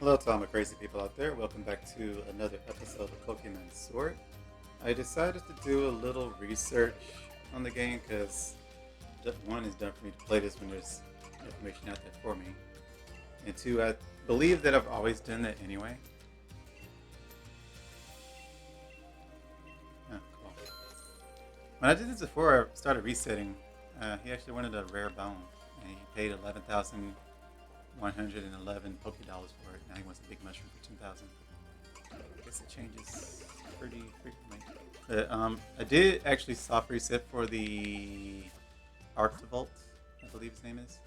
Hello to all my crazy people out there. Welcome back to another episode of Pokemon Sword. I decided to do a little research on the game because one is done for me to play this when there's information out there for me, and two, I believe that I've always done that anyway. Oh, cool. When I did this before, I started resetting. He actually wanted a rare bone, and he paid 11,111 Pokedollars for it. Now he wants a big mushroom for 10,000. I guess it changes pretty frequently. But I did actually soft reset for the Arctivolt, I believe his name is.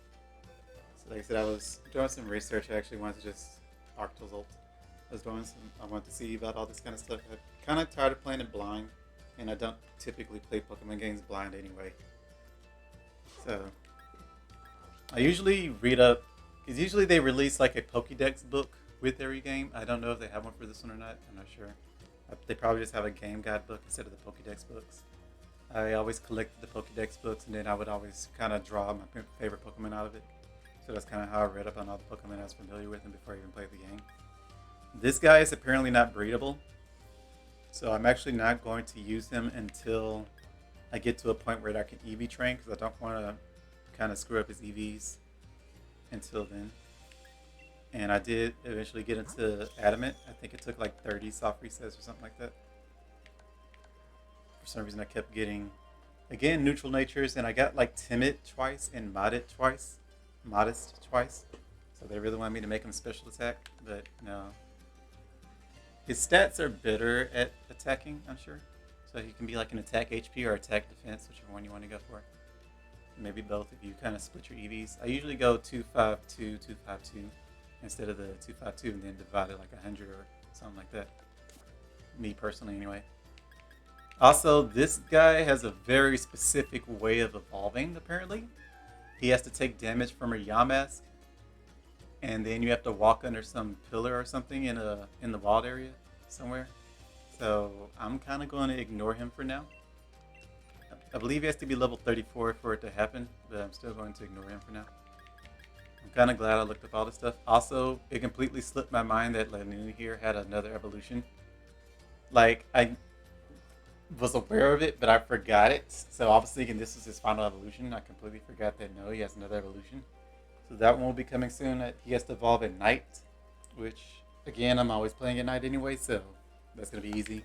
So like I said, I was doing some research. I actually wanted to just Arctivolt. I wanted to see about all this kind of stuff. I'm kind of tired of playing it blind, and I don't typically play Pokemon games blind anyway. So I usually read up, because usually they release like a Pokédex book with every game. I don't know if they have one for this one or not. I'm not sure. They probably just have a game guide book instead of the Pokédex books. I always collected the Pokédex books, and then I would always kind of draw my favorite Pokemon out of it. So that's kind of how I read up on all the Pokemon I was familiar with and before I even played the game. This guy is apparently not breedable, so I'm actually not going to use him until I get to a point where I can EV train, because I don't want to kind of screw up his EVs until then. And I did eventually get into Adamant. I think it took like 30 soft resets or something like that. For some reason, I kept getting, again, neutral natures, and I got like Timid twice and Modest twice. So they really wanted me to make him special attack, but no. His stats are better at attacking, I'm sure. So he can be like an attack HP or attack defense, whichever one you want to go for. Maybe both if you kind of split your EVs. I usually go 252, 252 instead of the 252 and then divide it like 100 or something like that. Me personally, anyway. Also, this guy has a very specific way of evolving, apparently. He has to take damage from a Yamask, and then you have to walk under some pillar or something in the wild area somewhere. So I'm kind of going to ignore him for now. I believe he has to be level 34 for it to happen, but I'm still going to ignore him for now. I'm kind of glad I looked up all this stuff. Also, it completely slipped my mind that Linoone here had another evolution. Like, I was aware of it, but I forgot it. So I was thinking this was his final evolution. I completely forgot that no, he has another evolution. So that one will be coming soon. He has to evolve at night, which, again, I'm always playing at night anyway, so that's going to be easy.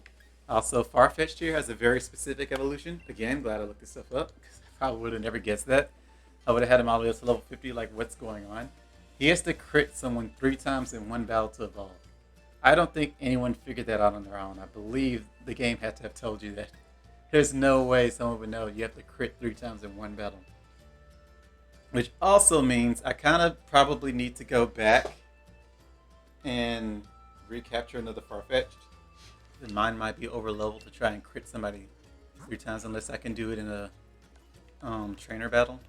Also, Farfetch'd here has a very specific evolution. Again, glad I looked this stuff up, because I probably would have never guessed that. I would have had him all the way up to level 50, like, what's going on? He has to crit someone 3 times in one battle to evolve. I don't think anyone figured that out on their own. I believe the game had to have told you that. There's no way someone would know you have to crit 3 times in one battle. Which also means I kind of probably need to go back and recapture another Farfetch'd. Mine might be over level to try and crit somebody 3 times unless I can do it in a trainer battle.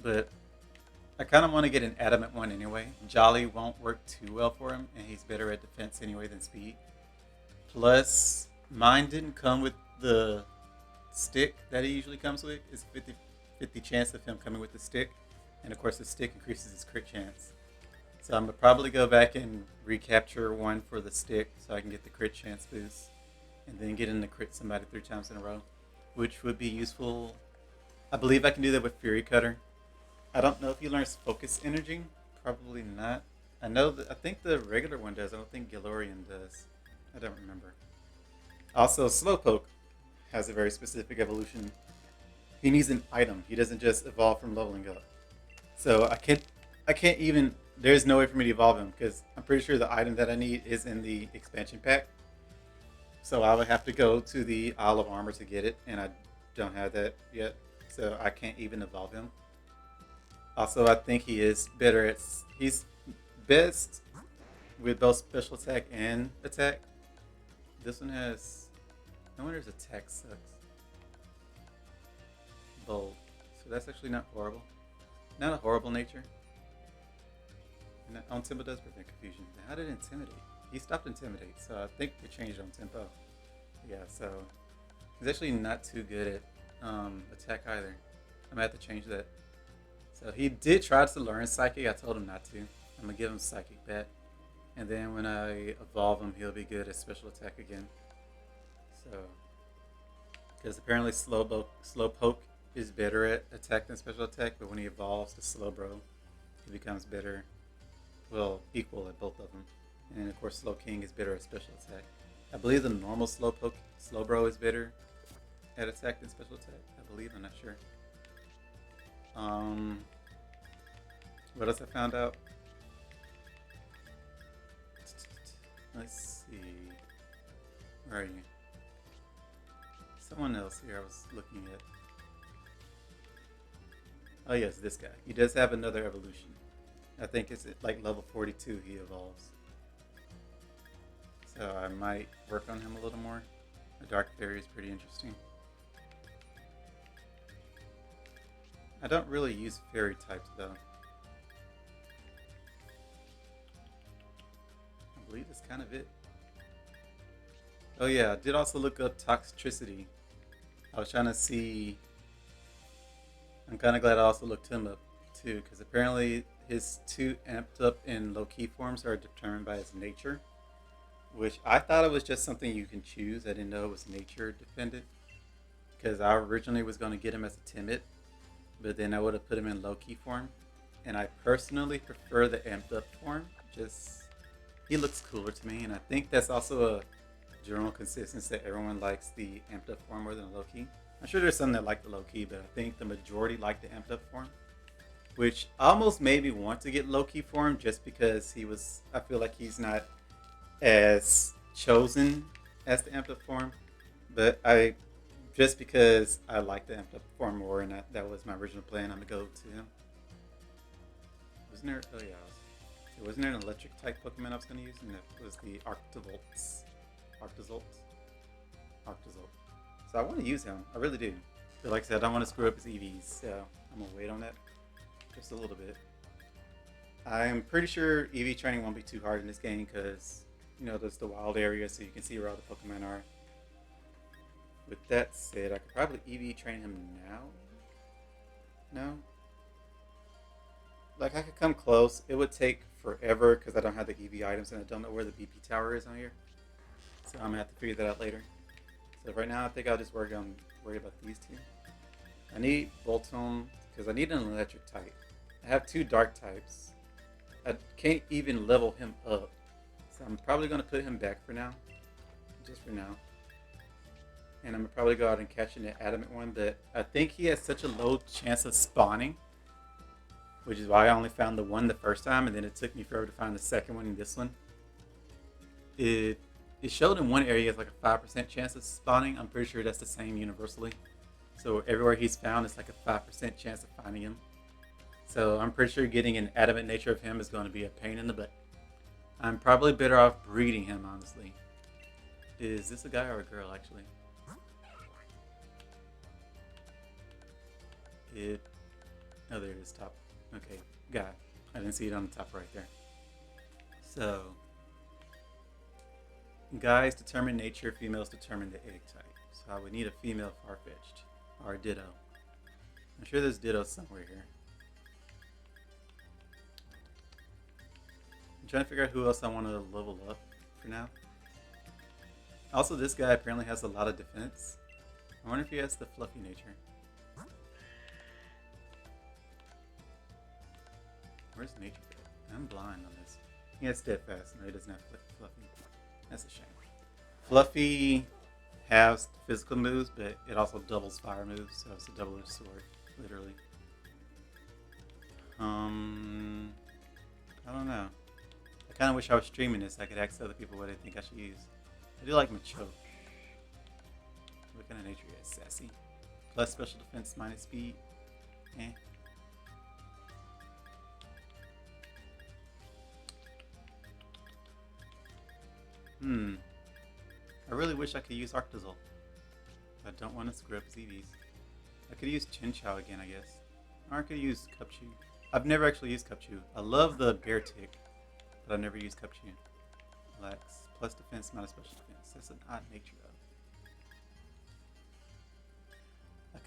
But I kind of want to get an Adamant one anyway. Jolly won't work too well for him, and he's better at defense anyway than speed. Plus, mine didn't come with the stick that he usually comes with. It's 50-50 chance of him coming with the stick. And of course, the stick increases his crit chance. So I'm going to probably go back and recapture one for the stick so I can get the crit chance boost. And then get in to crit somebody 3 times in a row, which would be useful. I believe I can do that with Fury Cutter. I don't know if he learns Focus Energy. Probably not. I think the regular one does. I don't think Galorian does. I don't remember. Also, Slowpoke has a very specific evolution. He needs an item. He doesn't just evolve from leveling up. So I can't even. There's no way for me to evolve him because I'm pretty sure the item that I need is in the expansion pack. So I would have to go to the Isle of Armor to get it, and I don't have that yet. So I can't even evolve him. Also, I think he's best with both special attack and attack. This one has, no wonder his attack sucks. Bold. So that's actually not horrible. Not a horrible nature. And on tempo does prevent confusion. How did it intimidate? He stopped intimidate, so I think we changed on tempo. Yeah, so he's actually not too good at attack either. I'm gonna have to change that. So he did try to learn Psychic. I told him not to. I'm gonna give him Psychic bet. And then when I evolve him, he'll be good at special attack again. So, because apparently Slowpoke is better at attack than special attack, but when he evolves to Slowbro, he becomes better, well, equal at both of them. And of course, Slowking is better at special attack. I believe the normal Slowbro is better at attack than special attack. I believe, I'm not sure. Um, what else I found out? Let's see. Where are you? Someone else here I was looking at. Oh yes, this guy. He does have another evolution. I think it's at like level 42 he evolves. So I might work on him a little more. The Dark Fairy is pretty interesting. I don't really use fairy types though. I believe that's kind of it. Oh yeah, I did also look up toxicity. I was trying to see. I'm kind of glad I also looked him up too, because apparently his two amped up and low key forms are determined by his nature, which I thought it was just something you can choose. I didn't know it was nature dependent, because I originally was going to get him as a timid, but then I would have put him in low key form, and I personally prefer the amped up form. Just he looks cooler to me, and I think that's also a general consensus that everyone likes the amped up form more than the low key. I'm sure there's some that like the low key, but I think the majority like the amped up form, which almost made me want to get low key form just because he was. I feel like he's not as chosen as the amped up form, but I just because I like the amped up form more, and that was my original plan. I'm gonna go to him. Wasn't there? Oh yeah, wasn't there an electric type Pokemon I was gonna use, and that was the Arctozolt. Arctozolt. So I want to use him. I really do. But like I said, I don't want to screw up his EVs, so I'm gonna wait on that just a little bit. I'm pretty sure EV training won't be too hard in this game because there's the wild area, so you can see where all the Pokemon are. With that said, I could probably EV train him now. No? Like I could come close. It would take forever because I don't have the EV items and I don't know where the BP tower is on here. So I'm gonna have to figure that out later. So right now I think I'll just worry about these two. I need Voltone because I need an electric type. I have two dark types. I can't even level him up. So I'm probably gonna put him back for now. Just for now. And I'm gonna probably go out and catch an adamant one, but I think he has such a low chance of spawning, which is why I only found the one the first time, and then it took me forever to find the second one in this one. It showed in one area it's like a 5% chance of spawning. I'm pretty sure that's the same universally. So everywhere he's found, it's like a 5% chance of finding him. So I'm pretty sure getting an adamant nature of him is going to be a pain in the butt. I'm probably better off breeding him, honestly. Is this a guy or a girl, actually? Oh, there it is, top. Okay, guy. I didn't see it on the top right there. So, guys determine nature, females determine the egg type. So I would need a female Farfetch'd, or a Ditto. I'm sure there's Ditto somewhere here. I'm trying to figure out who else I want to level up for now. Also, this guy apparently has a lot of defense. I wonder if he has the fluffy nature. Where's nature? I'm blind on this. He has steadfast. No, he doesn't have fluffy. That's a shame. Fluffy has physical moves, but it also doubles fire moves, so it's a double-edged sword, literally. I don't know. I kind of wish I was streaming this. So I could ask other people what they think I should use. I do like Machoke. What kind of nature he has? Sassy. Plus special defense, minus speed. Eh. I really wish I could use Arctozolt. I don't want to screw up his EVs. I could use Chinchou again, I guess. Or I could use Cupchew. I've never actually used Cupchew. I love the bear tick, but I've never used Cupchew. Relax. Plus defense, minus special defense. That's an odd nature,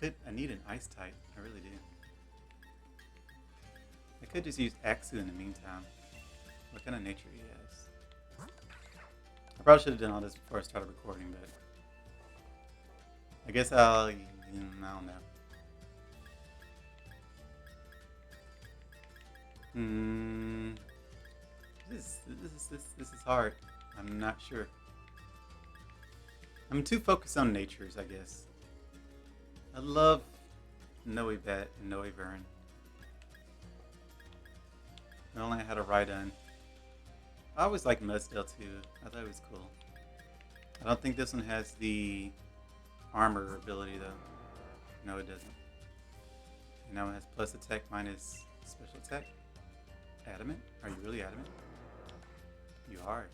though. I need an ice type. I really do. I could just use Axu in the meantime. What kind of nature he has? Probably should have done all this before I started recording, but I guess I don't know. Hmm. This is hard. I'm not sure. I'm too focused on natures, I guess. I love Noe Bat and Noe Vern. I only had a Rhydon. I always liked Mudsdale too. I thought it was cool. I don't think this one has the armor ability though. No, it doesn't. And now it has plus attack minus special attack. Adamant? Are you really adamant? You are.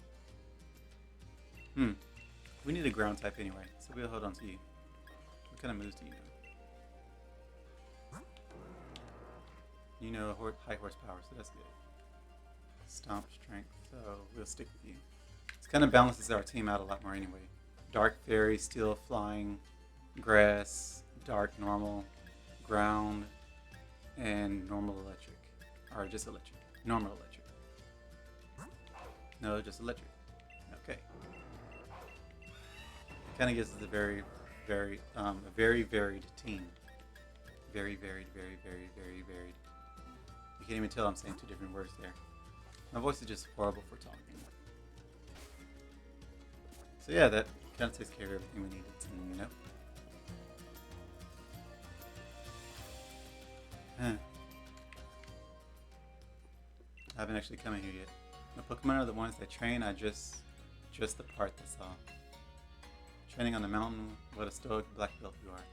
We need a ground type anyway, so we'll hold on to you. What kind of moves do you know? You know high horsepower, so that's good. Stomp strength, so we'll stick with you. This kind of balances our team out a lot more anyway. Dark fairy, steel flying, grass, dark normal, ground, and normal electric. Or just electric. Normal electric. No, just electric. Okay. It kind of gives us a very varied team. Very varied. You can't even tell I'm saying two different words there. My voice is just horrible for talking. So yeah, that kind of takes care of everything we needed to know. I haven't actually come in here yet. My Pokemon are the ones that train. I just the part, that's all. Training on the mountain, what a stoic black belt you are.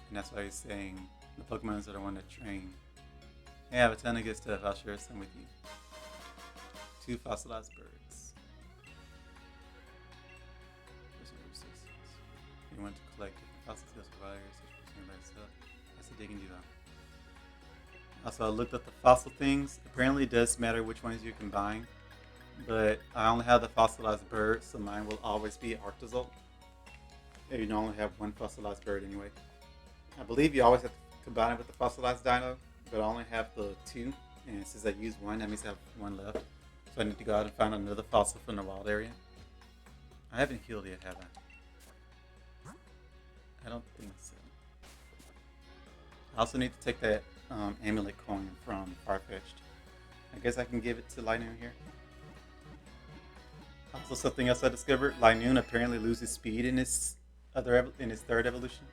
And that's why he's saying the Pokemons are the one that train. Yeah, I have a ton of good stuff. I'll share some with you. 2 fossilized birds. You want to collect fossil skills providers, by itself. That's a digging duo. Also, I looked up the fossil things. Apparently, it does matter which ones you combine, but I only have the fossilized bird, so mine will always be Arctozolt. You can only have one fossilized bird anyway. I believe you always have to combine it with the fossilized dino, but I only have the 2, and since I used one, that means I have 1 left. So I need to go out and find another fossil from the wild area. I haven't healed yet, have I? I don't think so. I also need to take that amulet coin from Farfetch'd. I guess I can give it to Linoone here. Also, something else I discovered: Linoone apparently loses speed in his third evolution.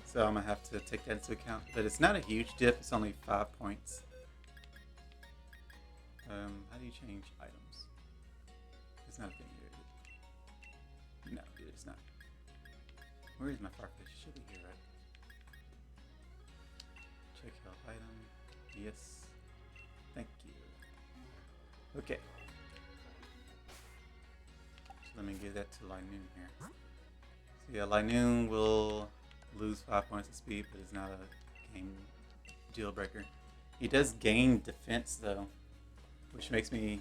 So I'm gonna have to take that into account. But it's not a huge dip; it's only 5 points. How do you change items? It's not a thing here. No, it's not. Where is my Farfetch? It should be here, right? Check health item. Yes. Thank you. Okay. So let me give that to Linoone here. So yeah, Linoone will lose 5 points of speed, but it's not a game deal breaker. He does gain defense though, which makes me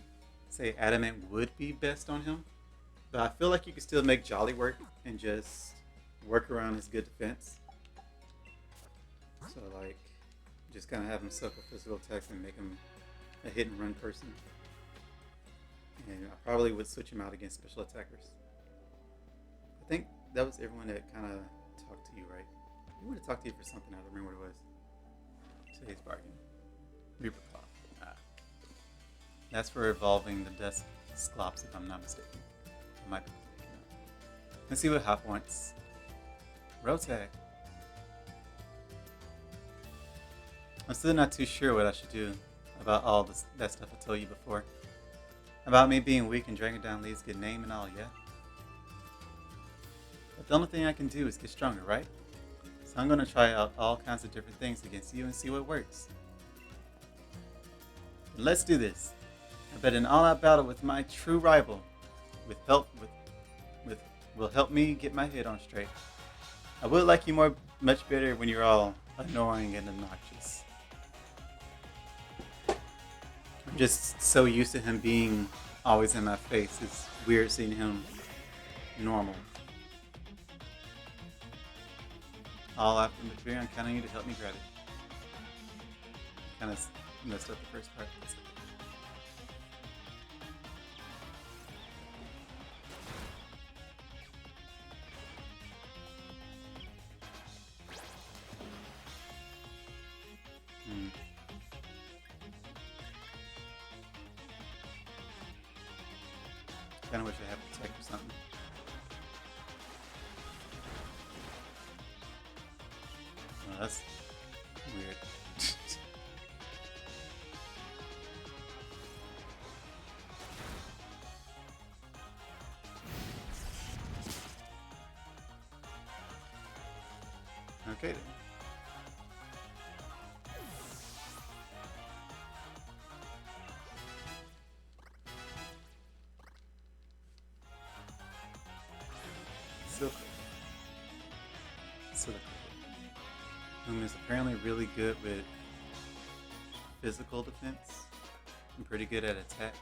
say Adamant would be best on him. But I feel like you can still make Jolly work and just work around his good defense. So like, just kind of have him suffer physical attacks and make him a hit and run person. And I probably would switch him out against special attackers. I think that was everyone that kind of talked to you, right? We would have talked to you for something. I don't remember what it was. Today's bargain. Reaper Claw. That's for evolving the Dusk Sklops, if I'm not mistaken. I might be mistaken. Let's see what Hop wants. Rotag. I'm still not too sure what I should do about all that stuff I told you before. About me being weak and dragging down Lee's good name and all, yeah? But the only thing I can do is get stronger, right? So I'm going to try out all kinds of different things against you and see what works. And let's do this. I bet an all-out battle with my true rival will help me get my head on straight. I would like you much better when you're all annoying and obnoxious. I'm just so used to him being always in my face. It's weird seeing him normal. All after material, I'm counting you to help me grab it. Kind of messed up the first part. kind of wish I had Protect or something. Oh, that's weird. Okay then. Silk. Silk. Linoone is apparently really good with physical defense and pretty good at attack.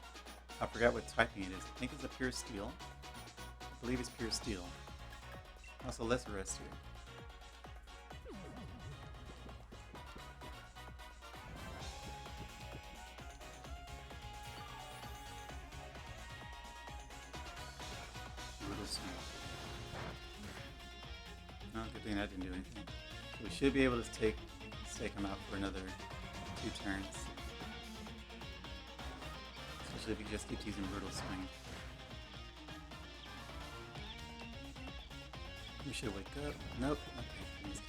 I forgot what typing it is. I think it's a pure steel. I believe it's pure steel. Also, let's rest here. Brutal Swing. Oh, good thing that didn't do anything. We should be able to stake him out for another 2 turns. Especially if he just keeps using Brutal Swing. We should wake up. Nope. Okay, he's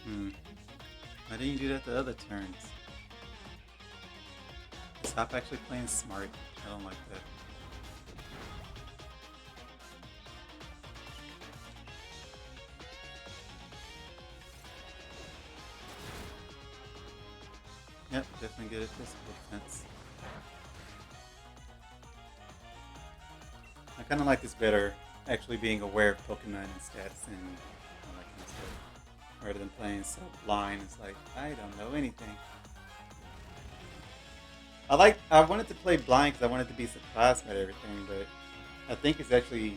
coming. Why didn't you do that the other turns? Stop actually playing smart. I don't like that. Yep, definitely good at physical defense. I kind of like this better, actually being aware of Pokemon and stats and all that kind of stuff. Rather than playing so blind, it's like, I don't know anything. I wanted to play blind because I wanted to be surprised by everything, but I think it's actually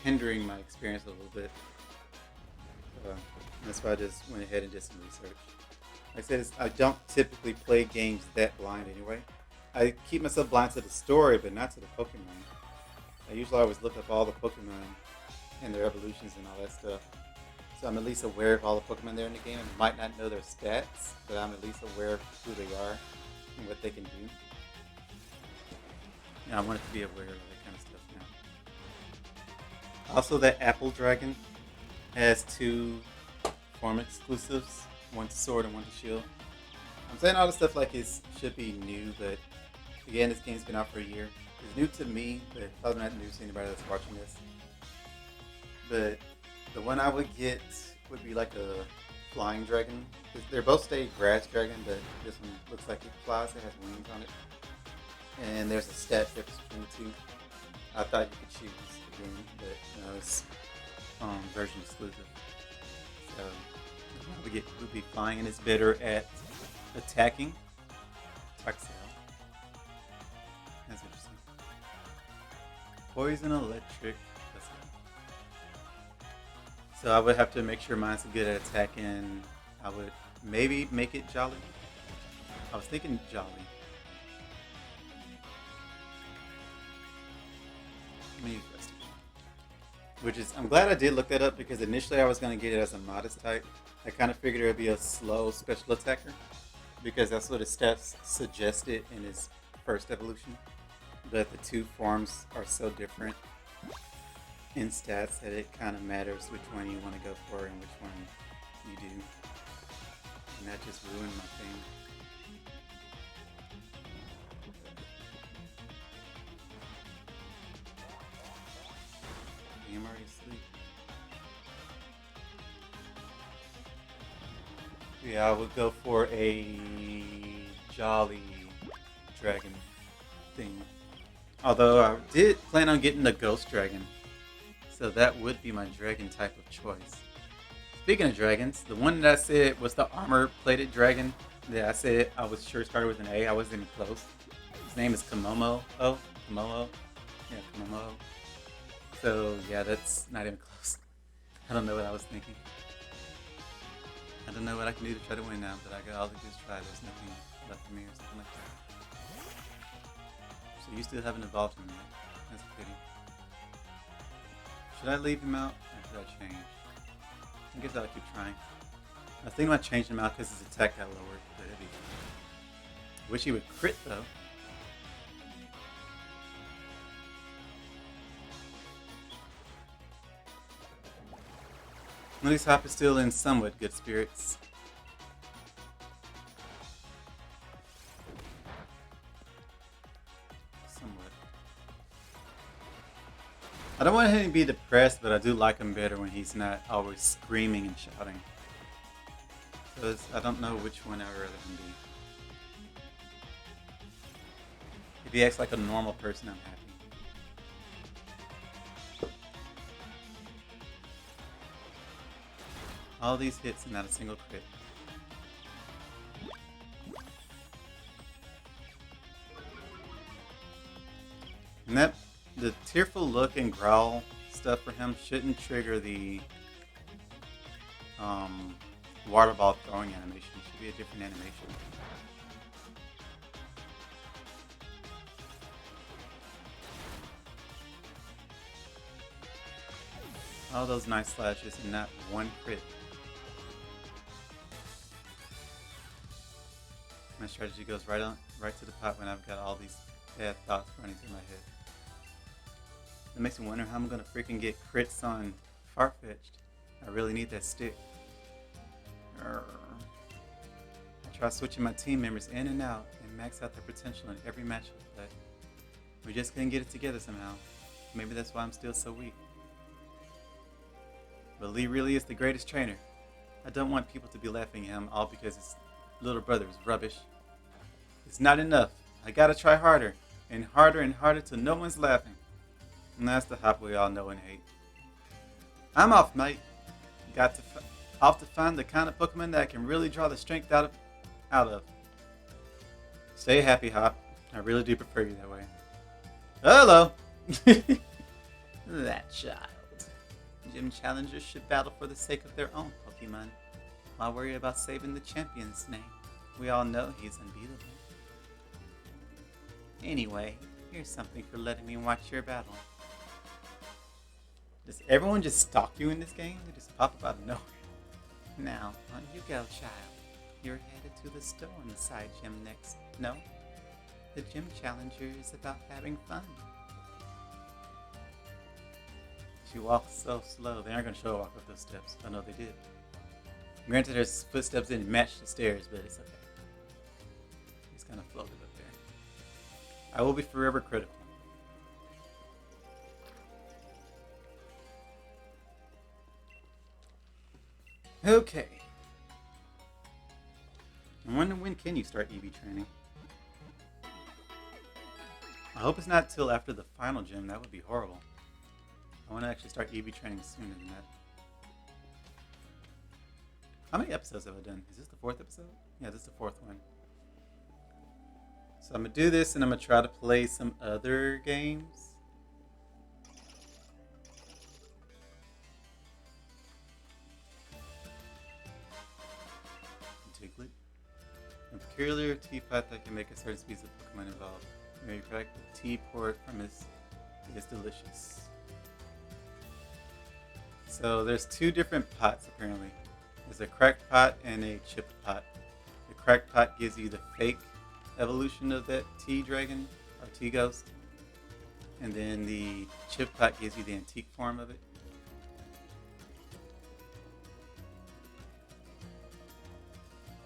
hindering my experience a little bit. That's why I just went ahead and did some research. Like I said, I don't typically play games that blind anyway. I keep myself blind to the story, but not to the Pokemon. I usually always look up all the Pokemon and their evolutions and all that stuff. So I'm at least aware of all the Pokemon there in the game. I might not know their stats, but I'm at least aware of who they are and what they can do. And I wanted to be aware of that kind of stuff now. Also, that Apple Dragon has 2 form exclusives, one to Sword and one to Shield. I'm saying all this stuff like it should be new, but again, this game's been out for a year. It's new to me, but probably not news to anybody that's watching this. But the one I would get would be like a flying dragon. They're both stay grass dragon, but this one looks like it flies. It has wings on it. And there's a stat difference between the 2. I thought you could choose again, but no, it's version exclusive. So would be flying, and it's better at attacking. Taxel. That's interesting. Poison, electric. That's good. So I would have to make sure mine's good at attacking. I would maybe make it Jolly. I was thinking Jolly. Let me use Rescue. Which is, I'm glad I did look that up because initially I was going to get it as a modest type. I kind of figured it would be a slow special attacker because that's what his stats suggested in his first evolution. But the 2 forms are so different in stats that it kind of matters which one you want to go for and which one you do. And that just ruined my thing. I'm already asleep. Yeah, I would go for a Jolly Dragon thing. Although I did plan on getting the Ghost Dragon. So that would be my dragon type of choice. Speaking of dragons, the one that I said was the armor-plated dragon that I said I was sure started with an A. I wasn't even close. His name is Komomo. Oh, Komomo. Yeah, Komomo. So yeah, that's not even close. I don't know what I was thinking. I don't know what I can do to try to win now, but I got all to do is try. There's nothing left for me or something like that. So you still haven't evolved him yet. That's a pity. Should I leave him out or should I change? I guess I'll keep trying. I was thinking about changing him out because his attack got lowered, but it'd be fine. Wish he would crit though. At least Hop is still in somewhat good spirits. Somewhat. I don't want him to be depressed, but I do like him better when he's not always screaming and shouting. Because I don't know which one I'd rather him be. If he acts like a normal person, I'm happy. All these hits and not a single crit. And that, the tearful look and growl stuff for him shouldn't trigger the water ball throwing animation. It should be a different animation. All those nice slashes and not one crit. My strategy goes right to the pot when I've got all these bad thoughts running through my head. It makes me wonder how I'm gonna freaking get crits on Farfetch'd. I really need that stick. I try switching my team members in and out and max out their potential in every matchup, but we just couldn't get it together somehow. Maybe that's why I'm still so weak. But Lee really is the greatest trainer. I don't want people to be laughing at him all because his little brother is rubbish. It's not enough. I gotta try harder and harder till no one's laughing. And that's the Hop we all know and hate. I'm off, mate. Got to off to find the kind of Pokemon that I can really draw the strength out of. Stay happy, Hop. I really do prefer you that way. Hello. That child. Gym challengers should battle for the sake of their own Pokemon. Why worry about saving the champion's name? We all know he's unbeatable. Anyway, here's something for letting me watch your battle. Does everyone just stalk you in this game? They just pop up out of nowhere. Now, on you go, child. You're headed to the store in the side gym next. No? The gym challenger is about having fun. She walks so slow, they aren't going to show her walk up those steps. I know they did. Granted, her footsteps didn't match the stairs, but it's okay. He's kind of floated up there. I will be forever critical. Okay. I wonder when can you start EV training? I hope it's not till after the final gym. That would be horrible. I want to actually start EV training sooner than that. How many episodes have I done? Is this the 4th episode? Yeah, this is the 4th one. So I'm going to do this and I'm going to try to play some other games. Diglett. A peculiar teapot that can make a certain species of Pokemon evolve. Maybe crack the tea poured from it is delicious. So there's 2 different pots apparently. There's a cracked pot and a chipped pot. The cracked pot gives you the fake evolution of that tea dragon or tea ghost. And then the chipped pot gives you the antique form of it.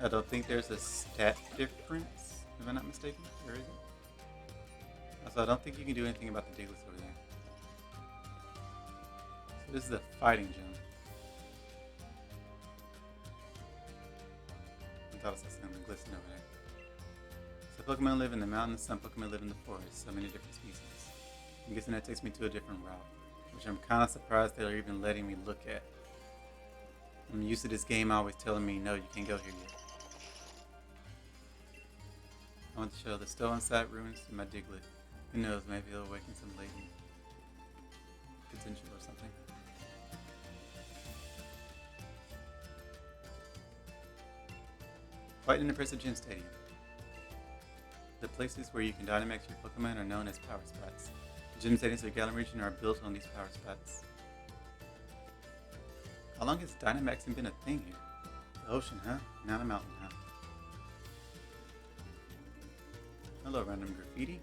I don't think there's a stat difference, if I'm not mistaken. Or is it? Also, I don't think you can do anything about the Diglett over there. So this is the fighting gym. I thought I saw something glistening over there. Some Pokemon live in the mountains, some Pokemon live in the forest. So many different species. I'm guessing that takes me to a different route, which I'm kind of surprised they're even letting me look at. I'm used to this game always telling me, no, you can't go here yet. I want to show the still inside ruins to my Diglett. Who knows, maybe it'll awaken some latent potential or something. Quite an impressive gym stadium. The places where you can Dynamax your Pokemon are known as power spots. The gym stadiums of the Galar region are built on these power spots. How long has Dynamaxing been a thing here? The ocean, huh? Not a mountain, huh? Hello, random graffiti.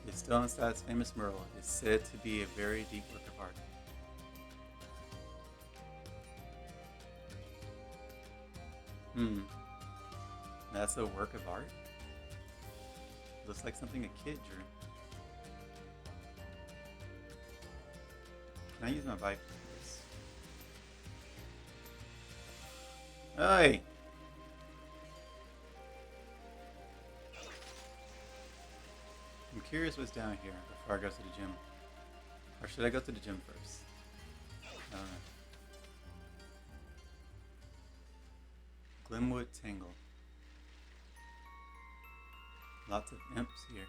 It's still inside its famous mural. It's said to be a very deep work of art. That's a work of art? Looks like something a kid drew. Can I use my bike for this? Hey! I'm curious what's down here before I go to the gym. Or should I go to the gym first? I don't know. Glenwood Tangle. Lots of imps here.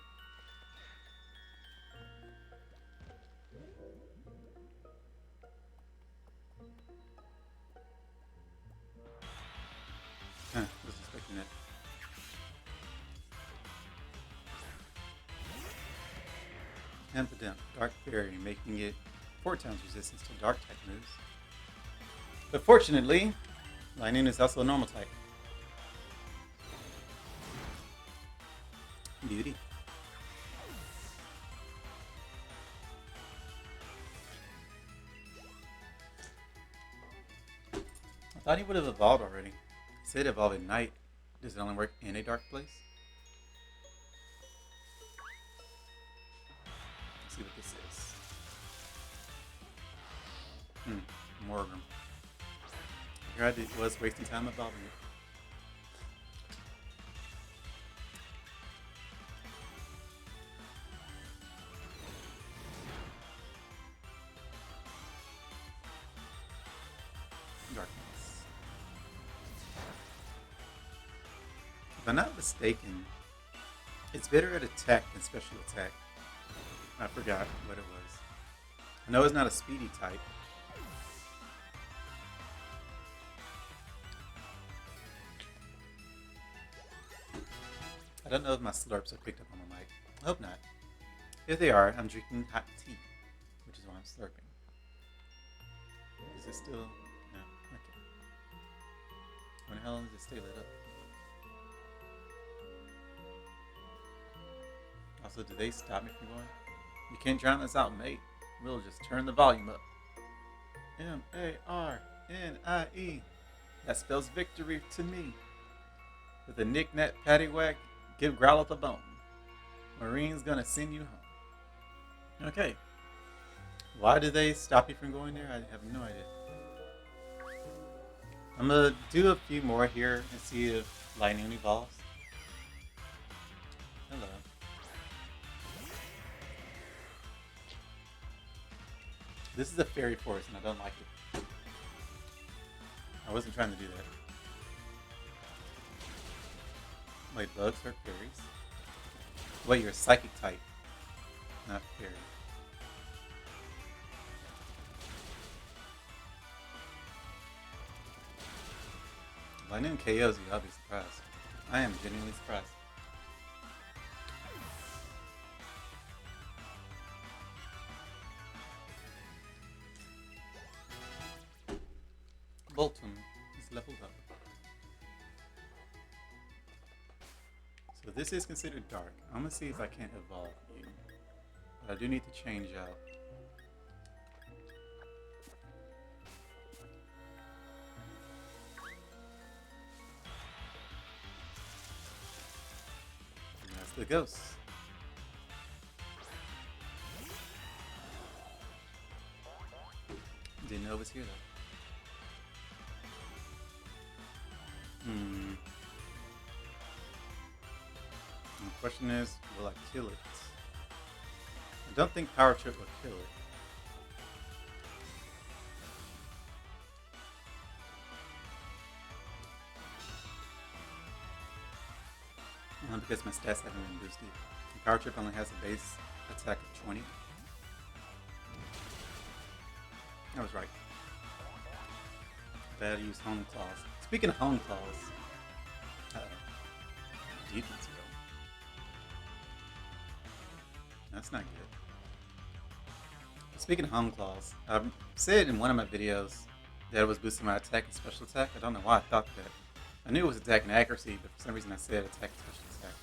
Huh, was expecting that. Ampidemp, Dark Fairy, making it 4 times resistance to dark type moves. But fortunately, Linoone is also a normal type. Beauty. I thought he would have evolved already. It said evolve at night. Does it only work in a dark place? Let's see what this is. Morgan. Here I was wasting time evolving it. Darkness. If I'm not mistaken, it's better at attack than special attack. I forgot what it was. I know it's not a speedy type. I don't know if my slurps are picked up on the mic. I hope not. If they are, I'm drinking hot tea, which is why I'm slurping. Is it still? No. Okay. When the hell does it stay lit up? Also, do they stop me from going? You can't drown us out, mate. We'll just turn the volume up. M-A-R-N-I-E. That spells victory to me. With a knick-knack paddywhack, give Growl a bone. Marine's gonna send you home. Okay. Why do they stop you from going there? I have no idea. I'm gonna do a few more here and see if Linoone evolves. Hello. This is a fairy forest and I don't like it. I wasn't trying to do that. Wait, bugs are fairies? Wait, you're a psychic type, not fairy. If Linoone KOs you, I'll be surprised. I am genuinely surprised. Bolton is leveled up. So this is considered dark. I'm gonna see if I can't evolve you. But I do need to change out. And that's the ghost. Didn't know it was here though. The question is, will I kill it? I don't think Power Trip will kill it. Because my stats haven't been boosted. And Power Trip only has a base attack of 20. I was right. Bad use Home Claws. Speaking of Home Claws, defense go. That's not good. Speaking of Home Claws, I've said in one of my videos that it was boosting my attack and special attack. I don't know why I thought that. I knew it was attack and accuracy, but for some reason I said attack special attack.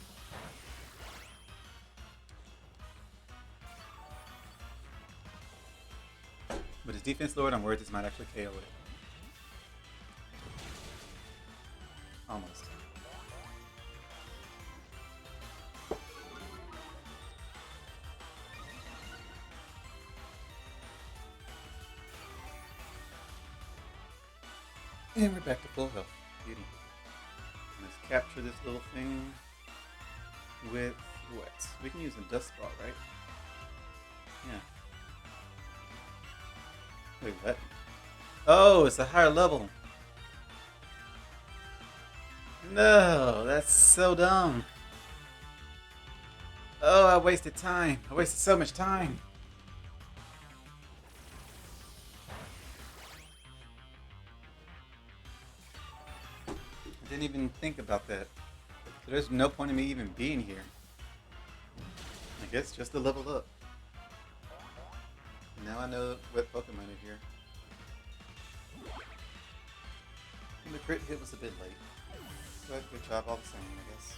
But his defense lowered, I'm worried this might actually KO it. Almost. And we're back to full health. Beauty. Let's capture this little thing with what? We can use a dust ball, right? Yeah. Wait, what? Oh, it's a higher level. No, that's so dumb. Oh, I wasted time. I wasted so much time. I didn't even think about that. So there's no point in me even being here. I guess just to level up. Now I know what Pokemon are here. And the crit hit was a bit late. But good job all the same, I guess.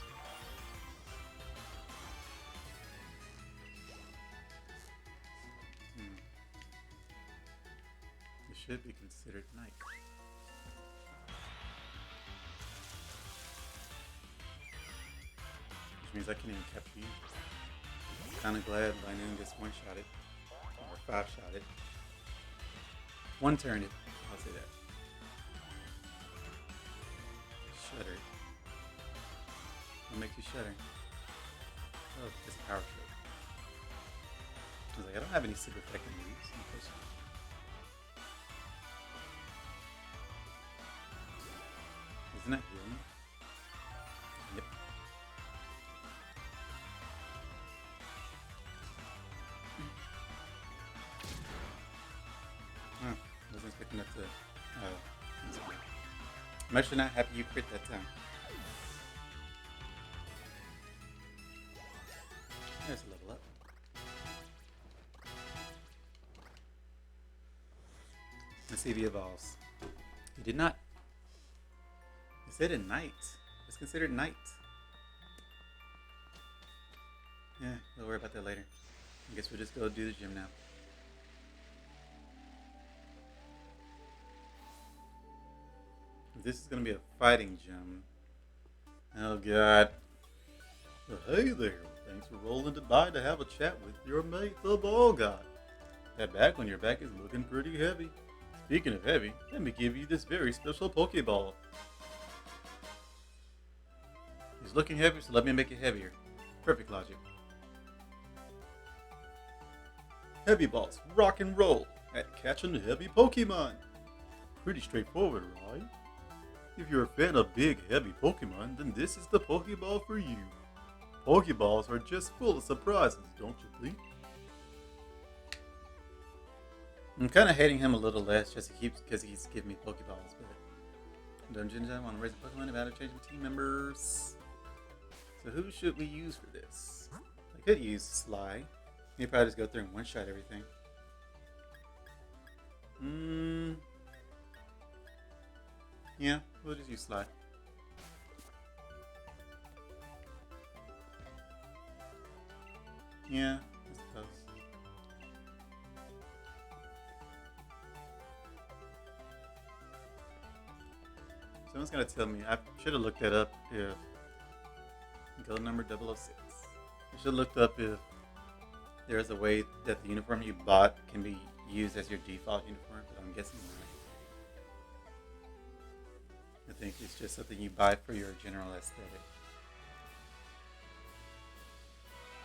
It should be considered night. Which means I can't even capture you. I'm kinda glad Linoone just one-shot it. Or five-shot it. One-turned it. I'll say that. Shudder. What makes you shudder? Oh, it's a power stroke. I was like, I don't have any super effective moves. Isn't that healing? Yep. Oh, wasn't expecting that to. I'm actually not happy you crit that time. There's a level up. Let's see if he evolves. He did not. He said at night. It's considered night. Yeah, we'll worry about that later. I guess we'll just go do the gym now. This is going to be a fighting gym. Oh god. Well, hey there. Thanks for rolling by to have a chat with your mate, the ball guy. That back on your back is looking pretty heavy. Speaking of heavy, let me give you this very special Pokeball. He's looking heavy, so let me make it heavier. Perfect logic. Heavy balls, rock and roll at catching heavy Pokemon. Pretty straightforward, right? If you're a fan of big, heavy Pokemon, then this is the Pokeball for you. Pokeballs are just full of surprises, don't you think? I'm kind of hating him a little less just because he's giving me Pokeballs, but Dungeons, I want to raise a Pokemon about changing team members. So who should we use for this? I could use Sly. He'd probably just go through and one-shot everything. Yeah, we'll just use Sly. Yeah, I suppose. Someone's gonna tell me, I should have looked that up if go number 006. I should have looked up if there's a way that the uniform you bought can be used as your default uniform, but I'm guessing not. I think it's just something you buy for your general aesthetic.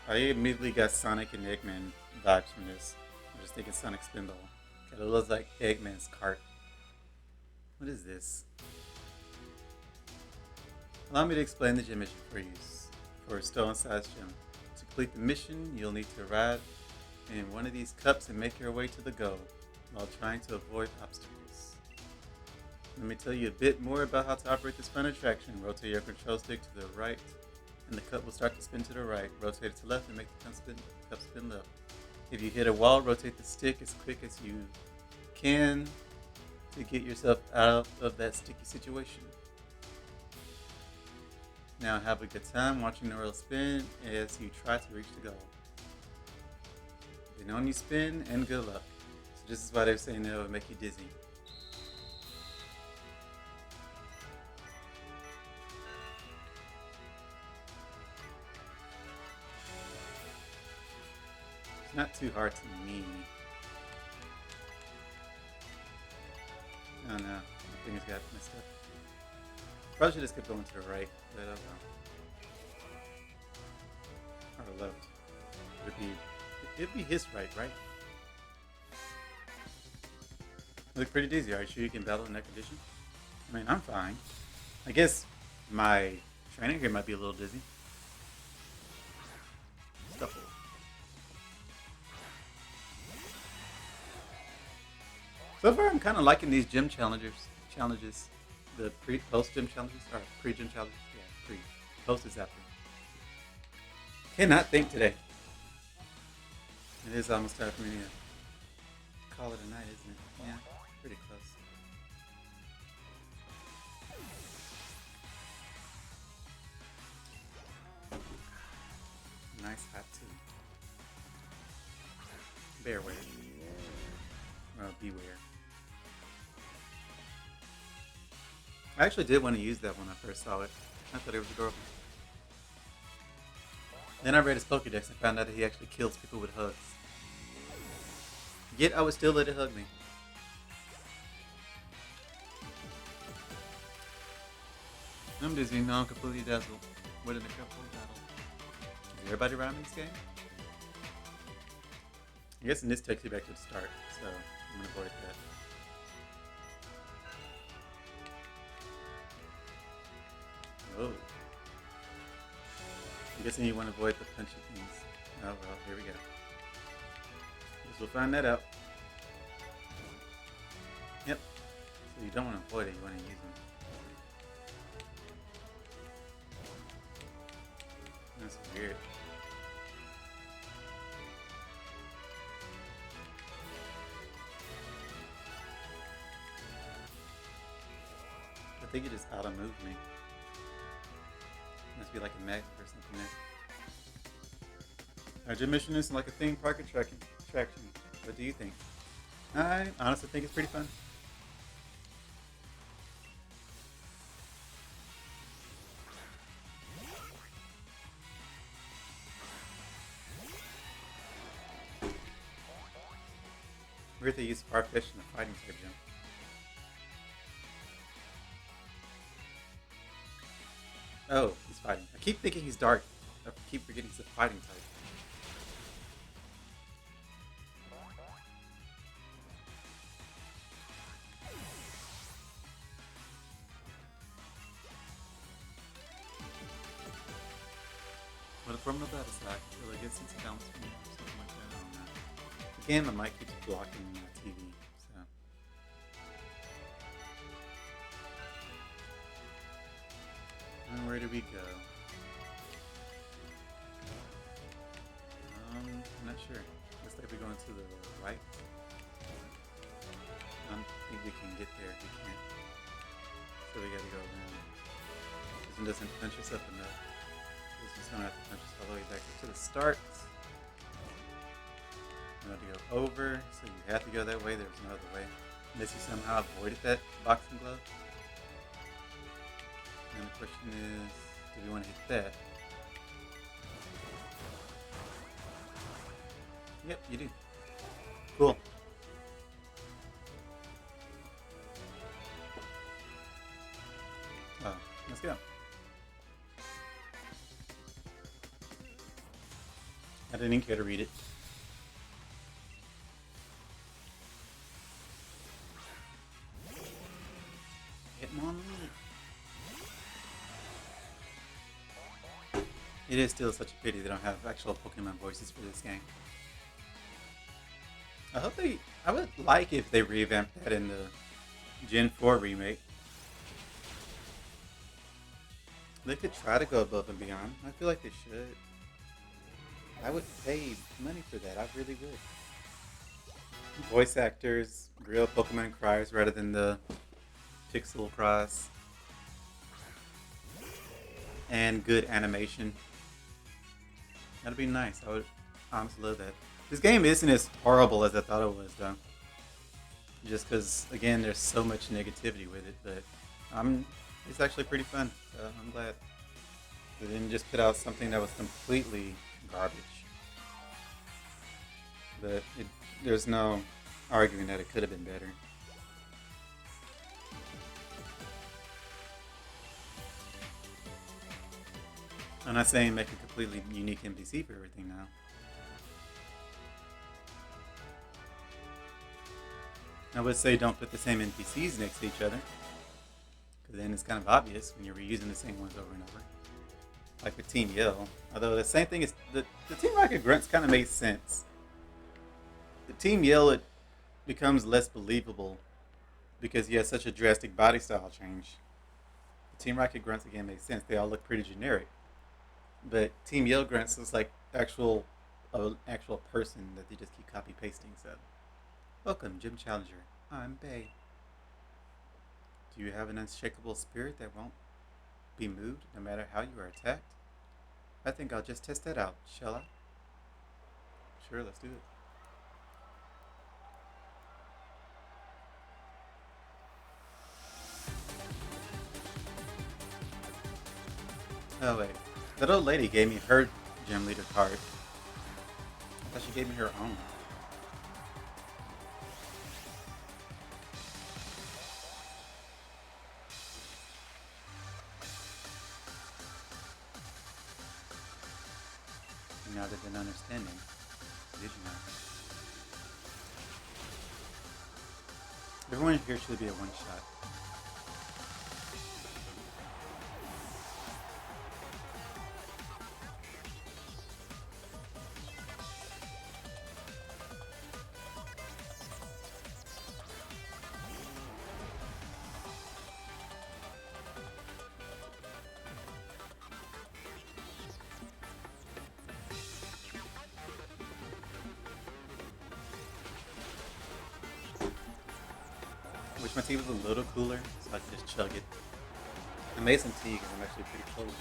I immediately got Sonic and Eggman vibes from this. I'm just thinking Sonic Spinball. It looks like Eggman's cart. What is this? Allow me to explain the gym mission for you. For a stone-sized gym. To complete the mission, you'll need to arrive in one of these cups and make your way to the goal while trying to avoid obstacles. Let me tell you a bit more about how to operate this fun attraction. Rotate your control stick to the right and the cup will start to spin to the right. Rotate it to left and make the cup spin left. If you hit a wall, rotate the stick as quick as you can to get yourself out of that sticky situation. Now have a good time watching the world spin as you try to reach the goal. They know when you spin, and good luck. So this is why they're saying it'll make you dizzy. It's not too hard to me. Oh no, my fingers got messed up. Probably should just keep going to the right, but I don't know. Or left. It'd be his right? Look pretty dizzy. Are you sure you can battle in that condition? I mean, I'm fine. I guess my trainer here might be a little dizzy. Stuff. So far, I'm kind of liking these gym challenges. The post gym challenges, or pre-gym challenges. Yeah, pre. Post is after. Cannot think today. It is almost time for me to call it a night, isn't it? Yeah, pretty close. Nice hot tea. Bearware. Beware. I actually did want to use that when I first saw it. I thought it was adorable. Then I read his Pokédex and found out that he actually kills people with hugs. Yet I would still let it hug me. I'm dizzy, now I'm completely dazzled. What an incredible battle. Is everybody around in this game? I'm guessing this takes you back to the start, so I'm gonna avoid that. Oh. I'm guessing you want to avoid the punchy things. Oh well, here we go. Guess we'll find that out. Yep. So you don't want to avoid it, you want to use them. That's weird. I think it just auto-moved me. Must be like a magnet or something there. Our gym mission is like a theme park attraction. What do you think? I honestly think it's pretty fun. Weird they use Farfetch in the fighting type gym. Oh, he's fighting. I keep thinking he's dark. I keep forgetting he's a fighting type. But from the battle stack, will I get sense of balance from or something like that? I don't know. Again, my mic keeps blocking my TV, so. And where do we go? I'm not sure. Looks like we're going to the right. I don't think we can get there. We can't. So we gotta go around. This one doesn't punch us up enough. This one's gonna have to punch us all the way back to the start. You have to go over, so you have to go that way. There's no other way. Unless you somehow avoided that boxing glove. And the question is, do we want to hit that? Yep, you do. Cool. Oh, let's go. I didn't even care to read it. Hitmonlee. It is still such a pity they don't have actual Pokemon voices for this game. I would like if they revamped that in the Gen 4 remake. They could try to go above and beyond. I feel like they should. I would pay money for that. I really would. Voice actors, real Pokemon cries rather than the pixel cries. and good animation. That'd be nice. I would honestly love that. This game isn't as horrible as I thought it was, though. Just because, again, there's so much negativity with it, but I'm it's actually pretty fun. So I'm glad they didn't just put out something that was completely garbage. But there's no arguing that it could have been better. I'm not saying make a completely unique NPC for everything now. I would say don't put the same NPCs next to each other, because then it's kind of obvious when you're reusing the same ones over and over. Like with Team Yell. Although the same thing is the Team Rocket grunts kind of made sense. The Team Yell it becomes less believable because he has such a drastic body style change. The Team Rocket grunts again make sense. They all look pretty generic, but Team Yell grunts looks like actual person that they just keep copy pasting. So, welcome, Gym Challenger. I'm Bay. Do you have an unshakable spirit that won't be moved no matter how you are attacked? I think I'll just test that out, shall I? Sure, let's do it. Oh wait, that old lady gave me her gym leader card. I thought she gave me her own. Now that an understanding, did you know? Everyone here should be a one shot. Wish my tea was a little cooler so I could just chug it. I made some tea because I'm actually pretty cold.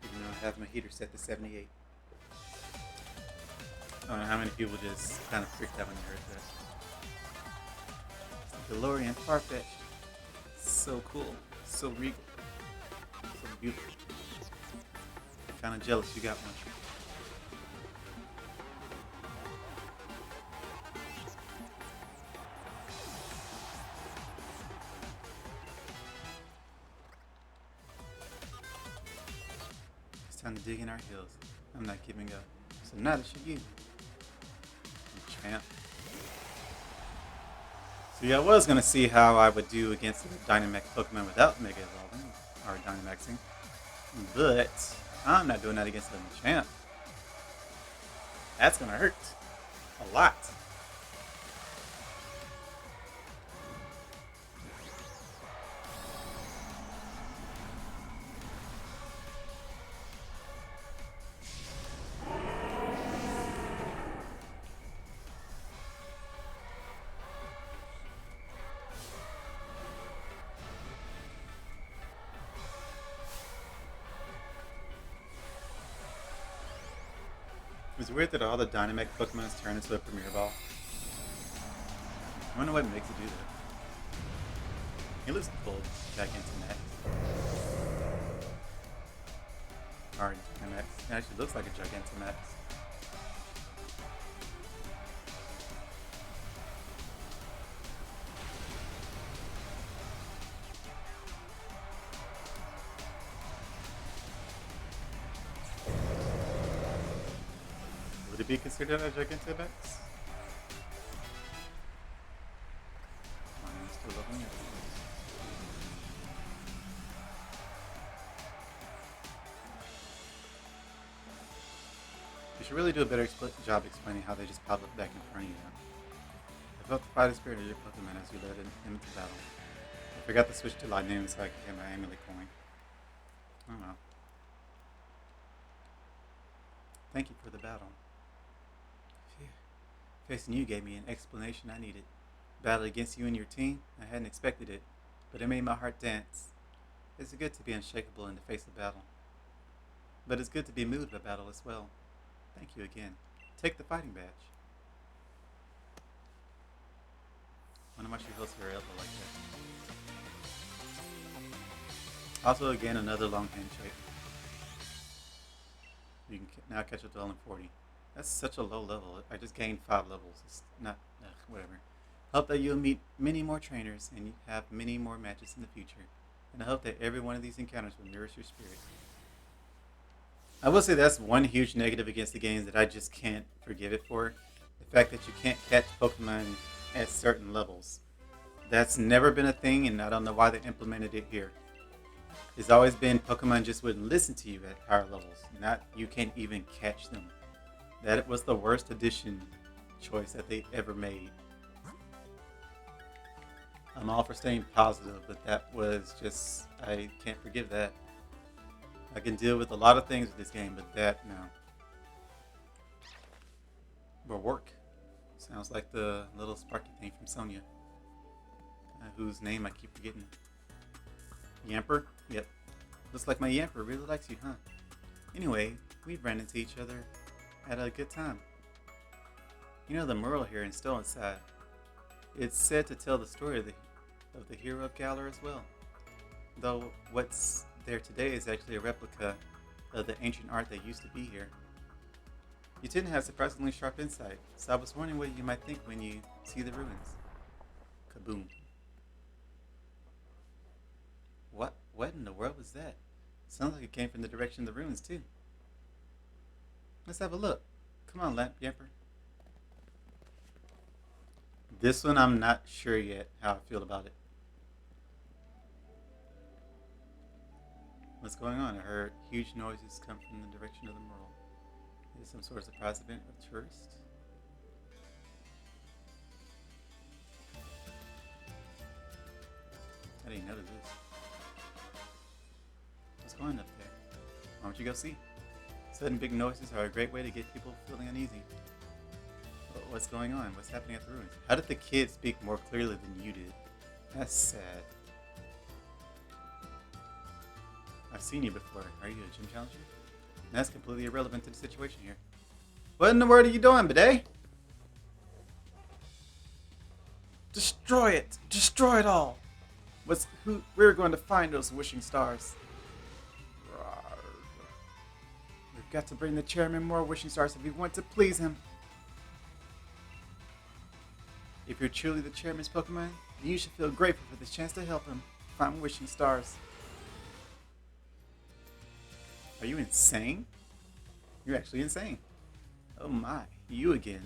Even though I have my heater set to 78. I don't know how many people just kind of freaked out when they heard that. DeLorean Farfetch'd. So cool. So regal. So beautiful. Kind of jealous you got one. It's time to dig in our heels. I'm not giving up. So neither should you. Champ. See, I was going to see how I would do against the Dynamax Pokemon without Mega Evolving, or Dynamaxing, but I'm not doing that against the Champ. That's going to hurt. A lot. It's weird that all the Dynamax Pokemon turn into a Premier Ball. I wonder what makes it do that. He looks cool, Gigantamax. Or Dynamax. It actually looks like a Gigantamax. Would it be considered a Gigantamax? I'm still loving it. You should really do a better job explaining how they just pop up back in front of you. I felt the fighting spirit of your Pokemon as you led him into battle. I forgot to switch to Linoone so I could get my amulet coin. Oh well. Thank you for the battle. Phew. Facing you gave me an explanation I needed. Battle against you and your team? I hadn't expected it, but it made my heart dance. It's good to be unshakable in the face of battle, but it's good to be moved by battle as well. Thank you again. Take the fighting badge. Wonder why she holds her elbow like that. Also, again, another long handshake. You can now catch up to level 40. That's such a low level. I just gained 5 levels. It's not, whatever. Hope that you'll meet many more trainers and you have many more matches in the future. And I hope that every one of these encounters will nourish your spirit. I will say that's one huge negative against the games that I just can't forgive it for. The fact that you can't catch Pokemon at certain levels. That's never been a thing, and I don't know why they implemented it here. It's always been Pokemon just wouldn't listen to you at higher levels. Not you can't even catch them. That was the worst addition choice that they ever made. I'm all for staying positive, but that was just, I can't forgive that. I can deal with a lot of things with this game, but that, no. But work. Sounds like the little Sparky thing from Sonya. Whose name I keep forgetting. Yamper? Yep. Looks like my Yamper really likes you, huh? Anyway, we ran into each other at a good time. You know the mural here and still inside. It's said to tell the story of the hero of Galar as well. Though what's there today is actually a replica of the ancient art that used to be here. You tend to have surprisingly sharp insight, so I was wondering what you might think when you see the ruins. Kaboom. What in the world was that? Sounds like it came from the direction of the ruins too. Let's have a look. Come on, Lamp Yamper. This one I'm not sure yet how I feel about it. What's going on? I heard huge noises come from the direction of the mural. Is it some sort of surprise event of tourists? I didn't notice this. What's going on up there? Why don't you go see? Sudden big noises are a great way to get people feeling uneasy. What's going on? What's happening at the ruins? How did the kid speak more clearly than you did? That's sad. I've seen you before. Are you a gym challenger? That's completely irrelevant to the situation here. What in the world are you doing, bidet? Destroy it! Destroy it all! We're going to find those wishing stars. We've got to bring the chairman more wishing stars if we want to please him. If you're truly the chairman's Pokemon, then you should feel grateful for this chance to help him find wishing stars. Are you insane? You're actually insane. Oh my, you again.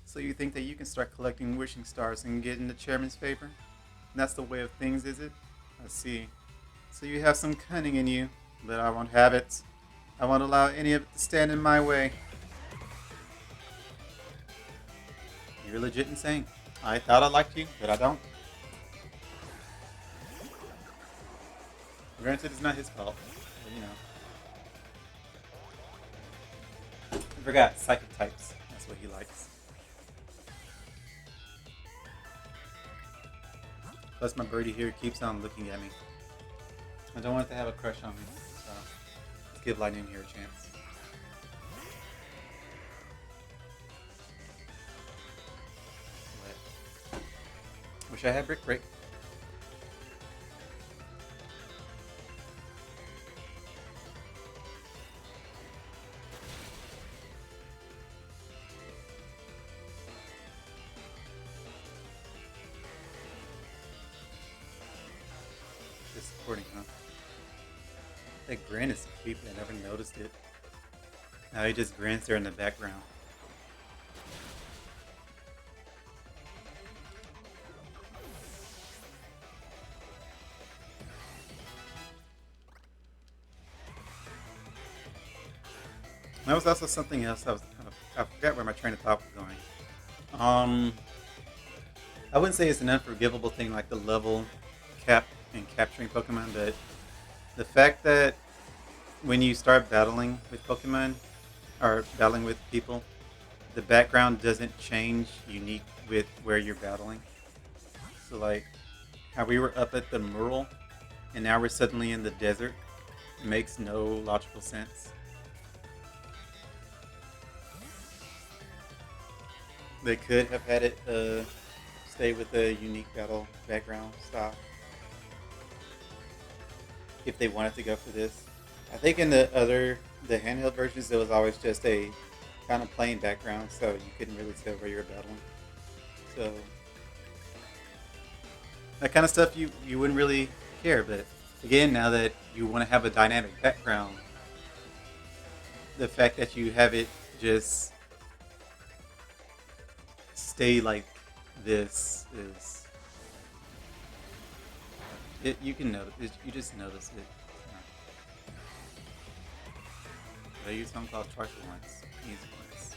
So you think that you can start collecting wishing stars and get in the chairman's favor? And that's the way of things, is it? I see. So you have some cunning in you, but I won't have it. I won't allow any of it to stand in my way. You're legit insane. I thought I liked you, but I don't. Granted, it's not his fault, but you know. I forgot, psychic types. That's what he likes. Plus my birdie here keeps on looking at me. I don't want it to have a crush on me, so let's give Linoone here a chance. Wish I had Brick Break. Disappointing, huh? That grin is creepy. I never noticed it. Now he just grins there in the background. That was also something else. I forgot where my train of thought was going. I wouldn't say it's an unforgivable thing like the level cap and capturing Pokemon, but the fact that when you start battling with Pokemon or battling with people, the background doesn't change unique with where you're battling. So like how we were up at the mural and now we're suddenly in the desert. It makes no logical sense. They could have had it stay with a unique battle background style if they wanted to go for this. I think in the handheld versions, there was always just a kind of plain background, so you couldn't really tell where you were battling. So that kind of stuff you wouldn't really care. But again, now that you want to have a dynamic background, the fact that you have it just stay like this is it. You can notice. You just notice it. Did I use home clause twice or once? Use it once.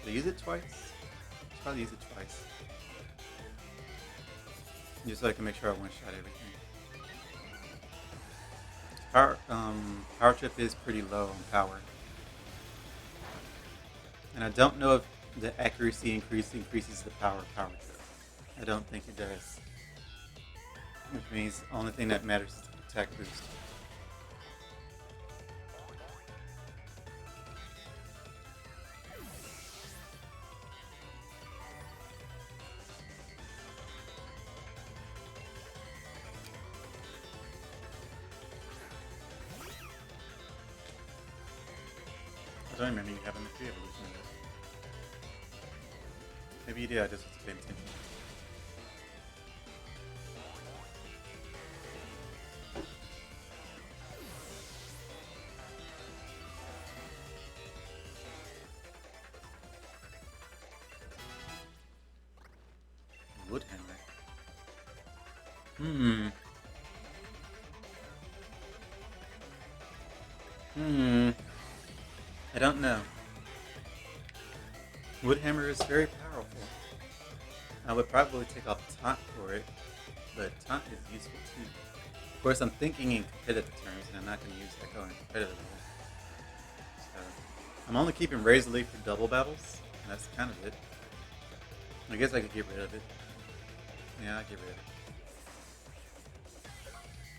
Should I use it twice? Should probably use it twice. Just so I can make sure I one-shot everything. Power trip is pretty low on power. And I don't know if the accuracy increases the power of power trip. I don't think it does. Which means the only thing that matters is the attack boost. I don't remember you having the free evolution of it. Maybe you did, I just wasn't paying attention. Woodhammer. I don't know. Woodhammer is very powerful. I would probably take off Taunt for it, but Taunt is useful too. Of course, I'm thinking in competitive terms, and I'm not going to use Echo in competitive. So, I'm only keeping Razor Leaf for double battles, and that's kind of it. I guess I could get rid of it. Yeah, I'll get rid of it.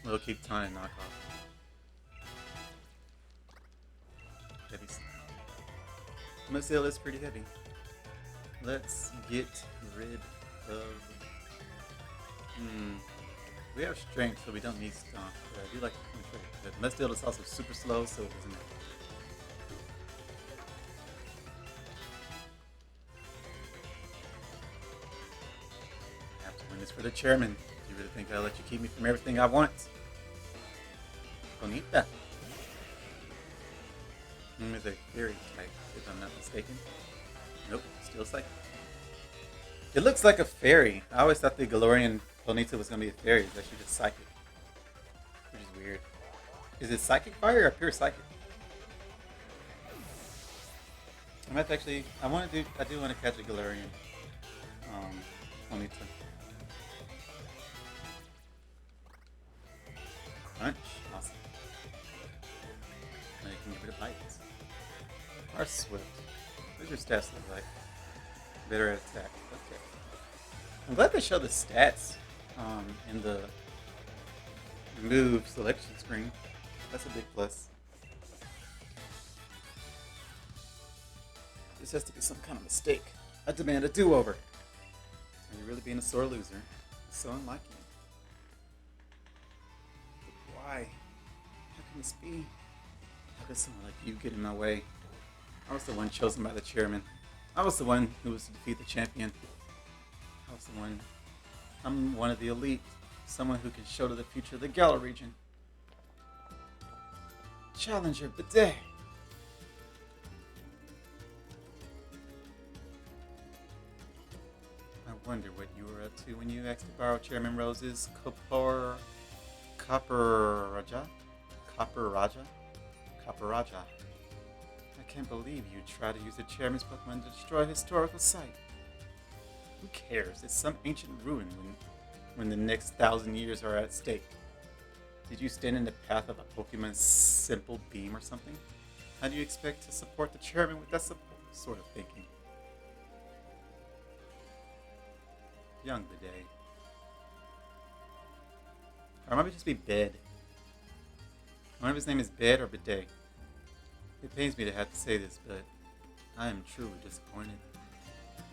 We'll keep Taunt and Knockoff. Heavy Slam. Must-Seal is pretty heavy. Let's get rid of... We have Strength, so we don't need Stomp. But I do like the Control. But Must-Seal is also super slow, so it doesn't matter. I have to win this for the chairman. Do you really think I'll let you keep me from everything I want? Bonita. Is a fairy type, if I'm not mistaken. Nope, still psychic. It looks like a fairy. I always thought the Galorian Ponyta was going to be a fairy. It's actually just psychic. Which is weird. Is it psychic fire or pure psychic? I might actually... I do want to catch a Galarian Ponyta. Punch. Awesome. Now you can get rid of bites. Or Swift. What does your stats look like? Better at attack. Okay. I'm glad they show the stats in the move selection screen. That's a big plus. This has to be some kind of mistake. I demand a do-over. Are you really being a sore loser? It's so unlike you. But why? How can this be? How could someone like you get in my way? I was the one chosen by the chairman. I was the one who was to defeat the champion. I was the one. I'm one of the elite. Someone who can show to the future of the Galar region. Challenger of the day. I wonder what you were up to when you asked to borrow Chairman Rose's Copper Raja? Copper Raja? Copper Raja. I can't believe you tried to use the chairman's Pokemon to destroy a historical site. Who cares? It's some ancient ruin when the next 1,000 years are at stake. Did you stand in the path of a Pokemon's simple beam or something? How do you expect to support the chairman with that sort of thinking? Young Bidet. Or might it just be Bed? I wonder if his name is Bed or Bidet. It pains me to have to say this, but I am truly disappointed.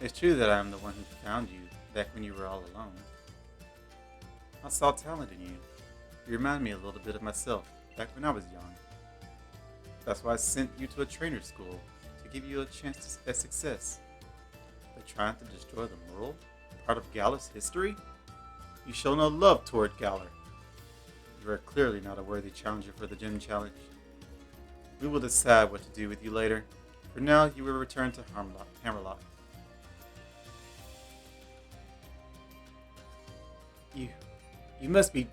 It's true that I am the one who found you back when you were all alone. I saw talent in you. You remind me a little bit of myself back when I was young. That's why I sent you to a trainer school to give you a chance at success. But trying to destroy the mural, part of Galler's history? You show no love toward Galler. You are clearly not a worthy challenger for the gym challenge. We will decide what to do with you later. For now, you will return to Hammerlock. You must be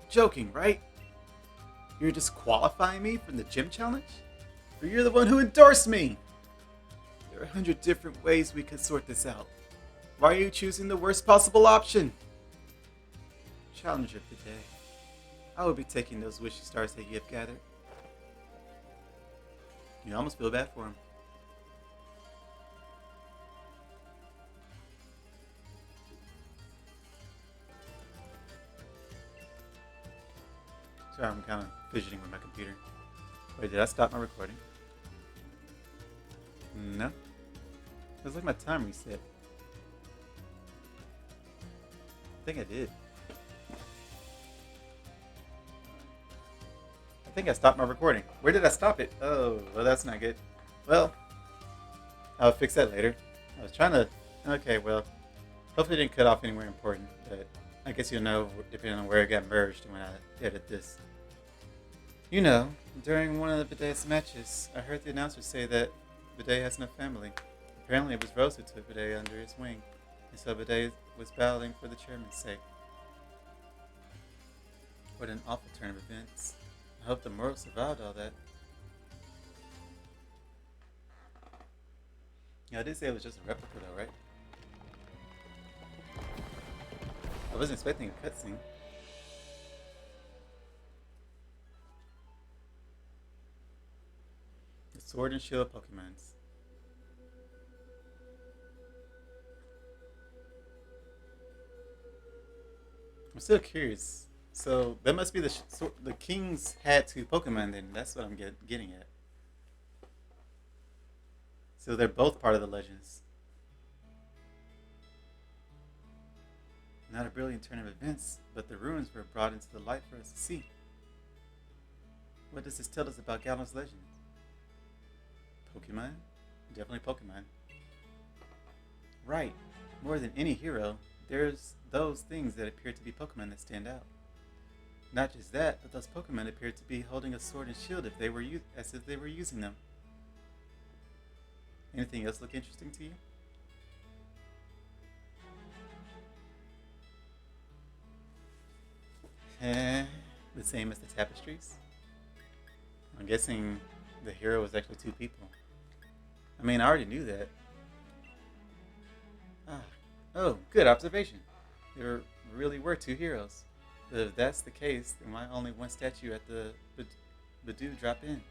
joking, right? You're disqualifying me from the gym challenge? Or you're the one who endorsed me? There are 100 different ways we could sort this out. Why are you choosing the worst possible option? Challenger of the day. I will be taking those wishy stars that you have gathered. You almost feel bad for him. Sorry, I'm kind of fidgeting with my computer. Wait, did I stop my recording? No. It was like my time reset. I think I did. I think I stopped my recording. Where did I stop it? Oh, well, that's not good. Well, I'll fix that later. I was trying to... Okay, well, hopefully it didn't cut off anywhere important, but I guess you'll know depending on where it got merged when I edit this. You know, during one of the Bidet's matches, I heard the announcer say that Bidet has no family. Apparently it was Rose who took Bidet under his wing, and so Bidet was battling for the chairman's sake. What an awful turn of events. I hope the Moro survived all that. Yeah, I did say it was just a replica though, right? I wasn't expecting a cutscene. The Sword and Shield Pokemons. I'm still curious. So that must be the kings had two Pokemon then. That's what I'm getting at. So they're both part of the legends. Not a brilliant turn of events, but the ruins were brought into the light for us to see. What does this tell us about Galen's legends? Pokemon? Definitely Pokemon. Right. More than any hero, there's those things that appear to be Pokemon that stand out. Not just that, but those Pokemon appeared to be holding a sword and shield as if they were using them. Anything else look interesting to you? The same as the tapestries? I'm guessing the hero was actually two people. I mean, I already knew that. Oh, good observation. There really were two heroes. But if that's the case, then why only one statue at the Bidoof drop in?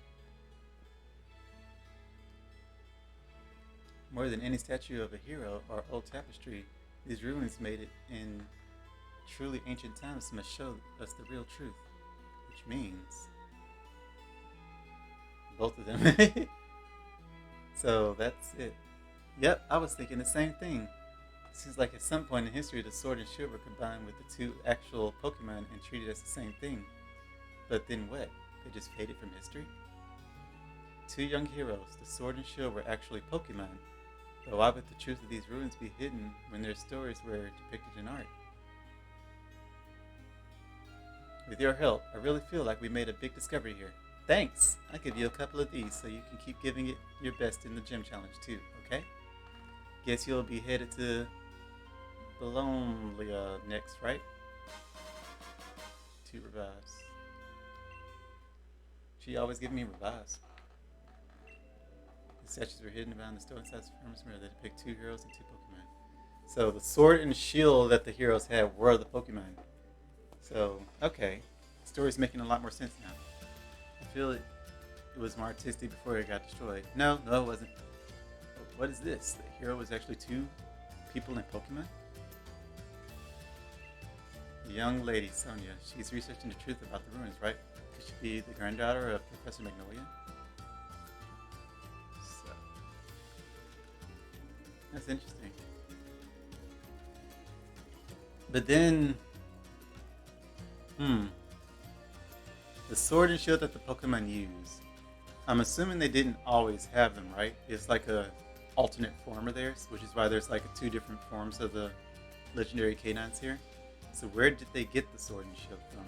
More than any statue of a hero or old tapestry, these ruins made it in truly ancient times must show us the real truth. Which means... both of them. So that's it. Yep, I was thinking the same thing. Seems like at some point in history the sword and shield were combined with the two actual Pokemon and treated as the same thing. But then what? They just faded from history? Two young heroes, the sword and shield were actually Pokemon. But why would the truth of these ruins be hidden when their stories were depicted in art? With your help, I really feel like we made a big discovery here. Thanks! I'll give you a couple of these so you can keep giving it your best in the gym challenge too, okay? Guess you'll be headed to Bologna next, right? 2 revives. She always giving me revives. The statues were hidden behind the stone inside the Suprema's mirror that depict 2 heroes and 2 Pokemon. So the sword and shield that the heroes had were the Pokemon. So, okay. The story's making a lot more sense now. I feel it was more artistic before it got destroyed. No, it wasn't. What is this? The hero was actually 2 people in Pokemon? The young lady, Sonia, she's researching the truth about the ruins, right? Could she be the granddaughter of Professor Magnolia? So, that's interesting. But then, the sword and shield that the Pokemon use, I'm assuming they didn't always have them, right? It's like a alternate form of theirs, which is why there's like two different forms of the legendary canines here. So where did they get the sword and shield from?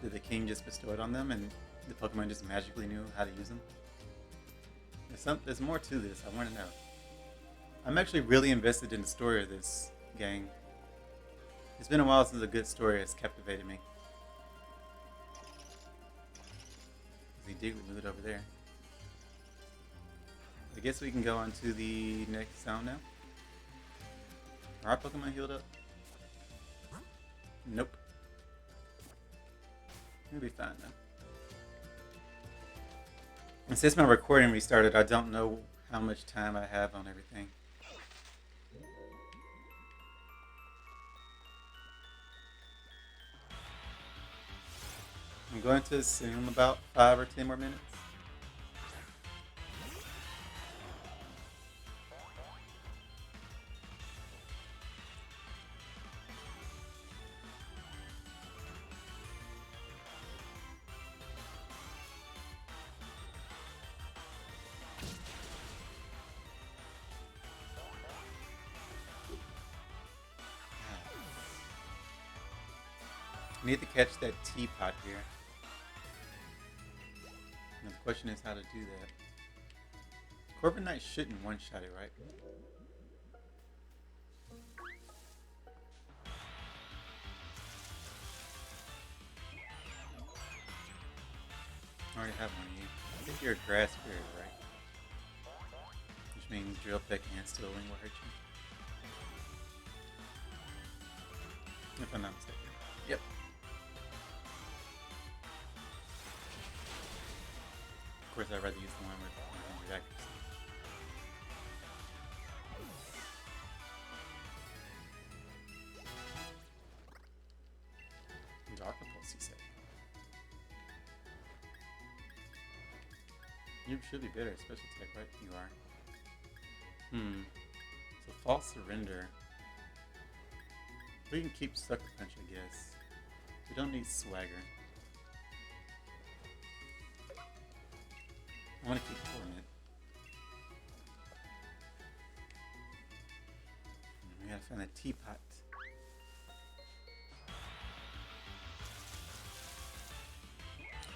Did the king just bestow it on them and the Pokemon just magically knew how to use them? There's more to this, I want to know. I'm actually really invested in the story of this gang. It's been a while since a good story has captivated me. The Diglett over there. I guess we can go on to the next sound now. Are our Pokemon healed up? Nope. We'll be fine though. And since my recording restarted, I don't know how much time I have on everything. I'm going to assume about 5 or 10 more minutes. I need to catch that teapot here. Now the question is how to do that. Corviknight Knight shouldn't one-shot it, right? I already have one of you. I think you're a grass fairy, right? Which means Drill Peck and Stealing will hurt you. If I'm not mistaken. Yep. Of course, I'd rather use the one with 100 accuracy. Dark Pulse, you say? You should be better at special attack, right? You are. So False Surrender. We can keep Sucker Punch, I guess. We don't need Swagger. I want to keep Torment. We gotta find a teapot.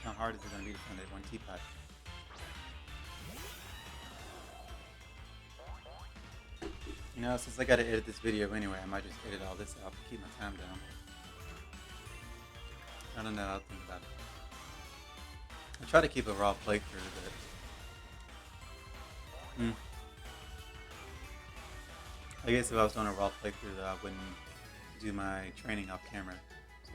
How hard is it gonna be to find that one teapot? You know, since I gotta edit this video anyway, I might just edit all this out to keep my time down. I don't know, I'll think about it. I try to keep a raw playthrough, but... I guess if I was doing a raw playthrough, though, I wouldn't do my training off camera. So.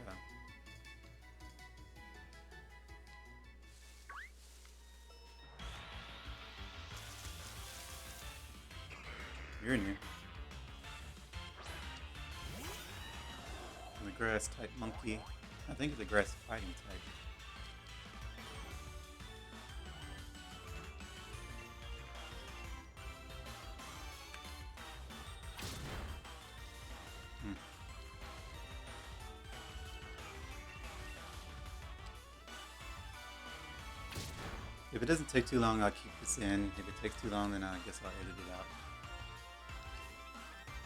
You're new. I'm a grass type monkey. I think it's a grass fighting type. If it doesn't take too long, I'll keep this in. If it takes too long, then I guess I'll edit it out.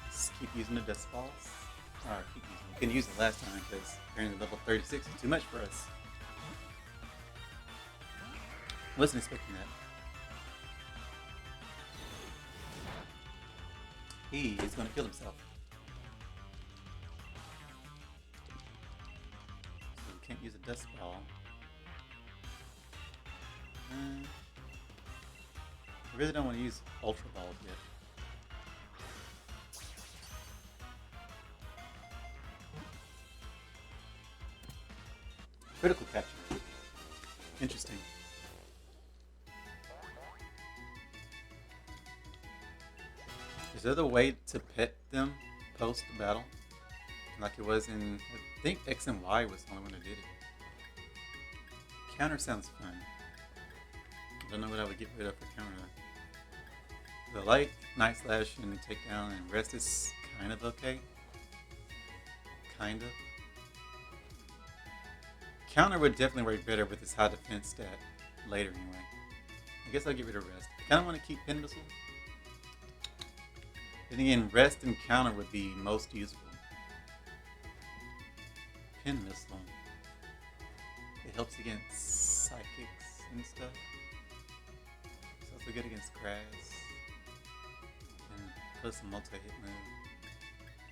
Just keep using the dust balls. Or keep using it. We couldn't use it last time because apparently level 36 is too much for us. Wasn't expecting that. He is going to kill himself. So we can't use a dust ball. I really don't want to use Ultra Balls yet. Critical capture. Interesting. Is there a way to pet them post-battle? like it was in, I think X and Y was the only one that did it. Counter sounds fun. I don't know what I would get rid of for counter though. The light, Night Slash, and takedown and rest is kind of okay. Kind of. Counter would definitely work better with this high defense stat later anyway. I guess I'll get rid of rest. I kind of want to keep Pin Missile. Then again, rest and counter would be most useful. Pin Missile. It helps against psychics and stuff. It's also good against grass. And plus a multi-hit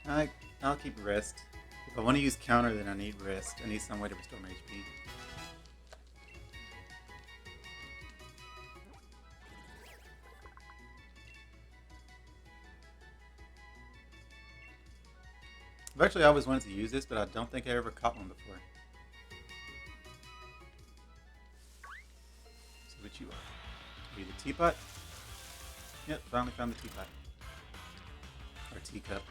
move. I'll keep rest. If I want to use counter, then I need rest. I need some way to restore my HP. I've actually always wanted to use this, but I don't think I ever caught one before. See what you are. Are you the teapot? Yep, finally found the teapot. Or teacup.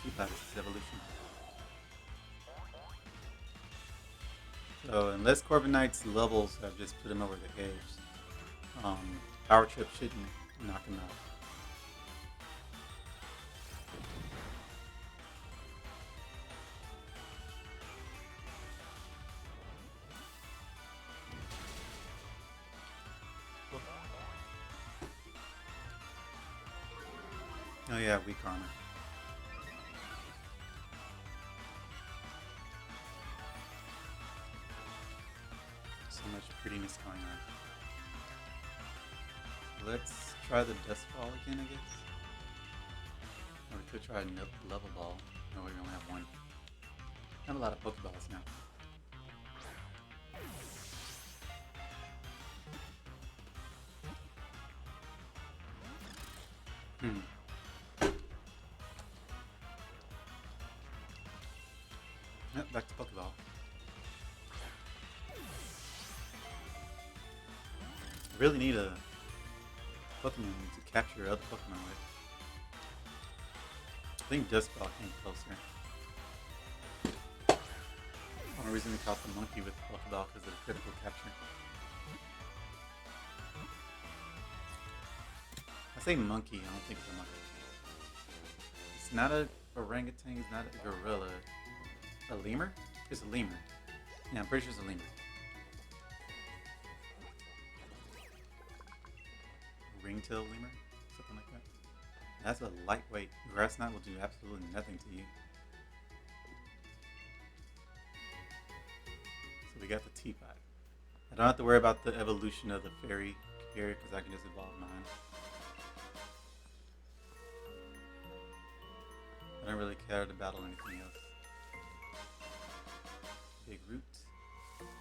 Teapot is its evolution. So unless Corviknights Knight's levels have just put him over the edge, Power Trip shouldn't knock him out. Oh yeah, weak armor. So much prettiness going on. Let's try the Dust Ball again, I guess. Or we could try a Level Ball. No, we only have one. I have a lot of Pokeballs now. Yep, back to Pokeball. I really need a Pokemon to capture other Pokemon with. I think Dust Ball came closer. One reason we caught the monkey with Pokeball because of the critical capture. I say monkey, I don't think it's a monkey. It's not a orangutan, it's not a gorilla. A lemur? It's a lemur. Yeah, I'm pretty sure it's a lemur. Ringtail lemur? Something like that. That's a lightweight. Grass Knot will do absolutely nothing to you. So we got the teapot. I don't have to worry about the evolution of the fairy here because I can just evolve mine. I don't really care to battle anything else. Big root.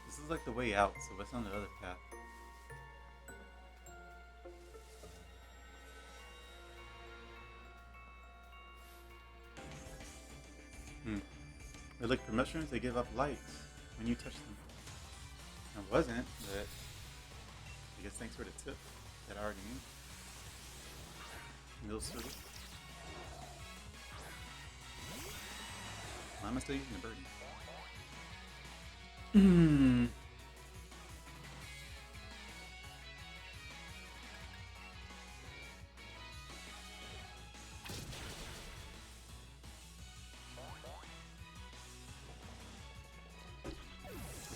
This is like the way out, so what's on the other path? They look for mushrooms, they give off light when you touch them. I wasn't, but I guess thanks for the tip that I already knew. Mill Circle. Why am I still using the birdie? I'm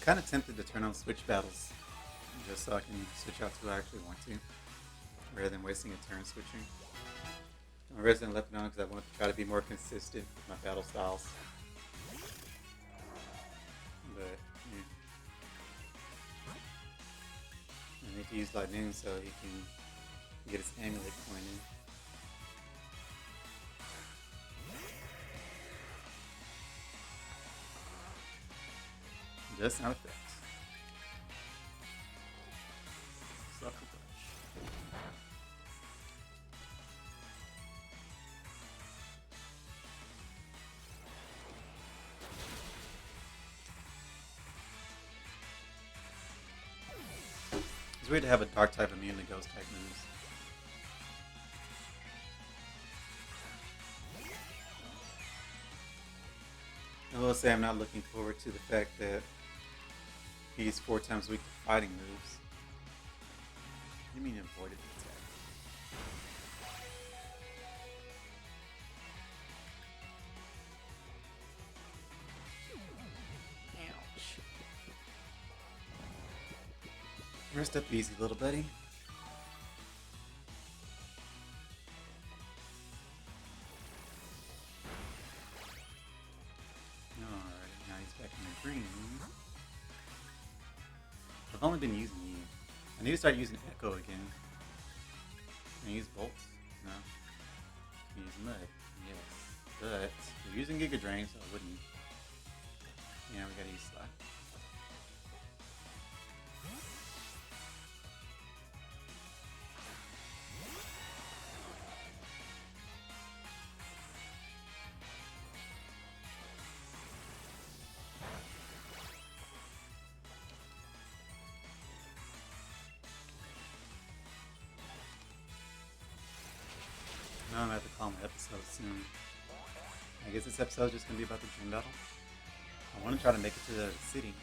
kind of tempted to turn on switch battles just so I can switch out to who I actually want to rather than wasting a turn switching. I'm Resident left it on because I want to try to be more consistent with my battle styles. But yeah. I need to use Linoone so he can get his amulet coin in. Just not effect. Sucker Punch. It's weird to have a dark type immune to ghost type moves. I will say I'm not looking forward to the fact that he's 4 times weak to fighting moves. You mean avoided the attack? Ouch. Rest up easy, little buddy. Alright, now he's back in the green. I've only been using you. I need to start using Echo again. Can I use bolts? No. Can I use mud? Yes. But we're using Giga Drain, so I wouldn't. Yeah, we gotta use Sly. Now I'm gonna have to call my episode soon. I guess this episode is just gonna be about the dream battle. I want to try to make it to the city.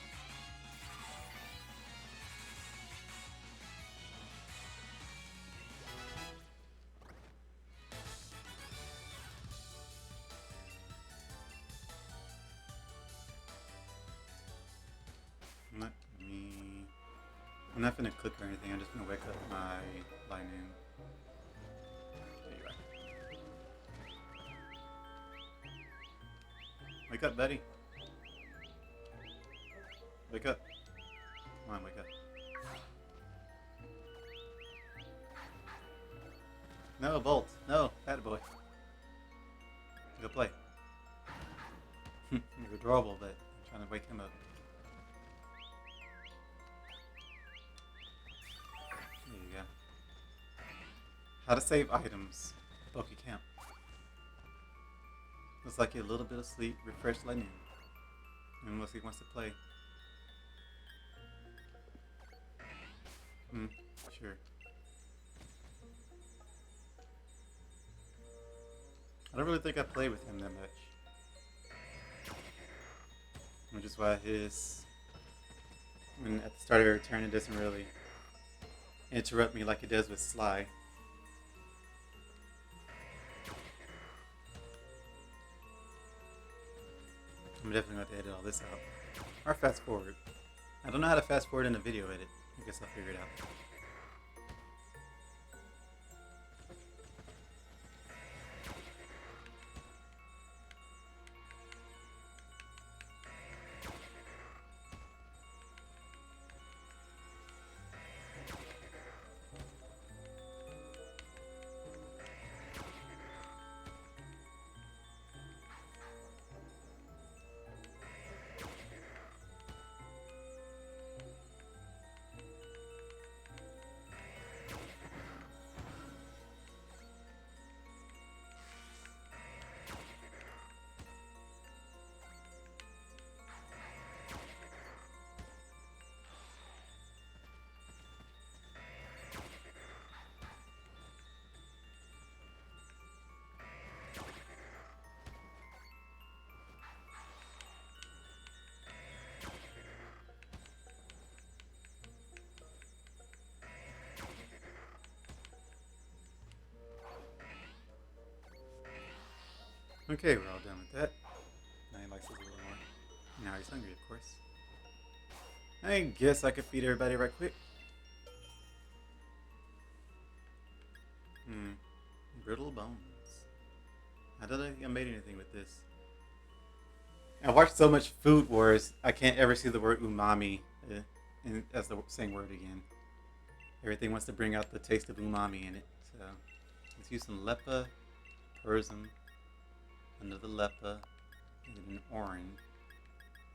Let me. I'm not gonna cook or anything. I'm just gonna wake up my Linoone. There you are. Wake up, buddy. Wake up. Come on, wake up. No, Bolt. No, bad boy. Go play. You're adorable, but I'm trying to wake him up. There you go. How to save items. Bulky Camp. Looks like a little bit of sleep, refresh Linoone. Unless he wants to play. Sure. I don't really think I play with him that much. Which is why his... When at the start of every turn, it doesn't really interrupt me like it does with Sly. I'm definitely going to edit all this out. Or fast forward. I don't know how to fast forward in a video edit. I guess I'll figure it out. Okay, we're all done with that. Now he likes us a little more. Now he's hungry, of course. I guess I could feed everybody right quick. Brittle bones. I don't think I made anything with this. I watched so much Food Wars, I can't ever see the word umami as the same word again. Everything wants to bring out the taste of umami in it. So let's use some lepa, Persian, another lepa, and an orange,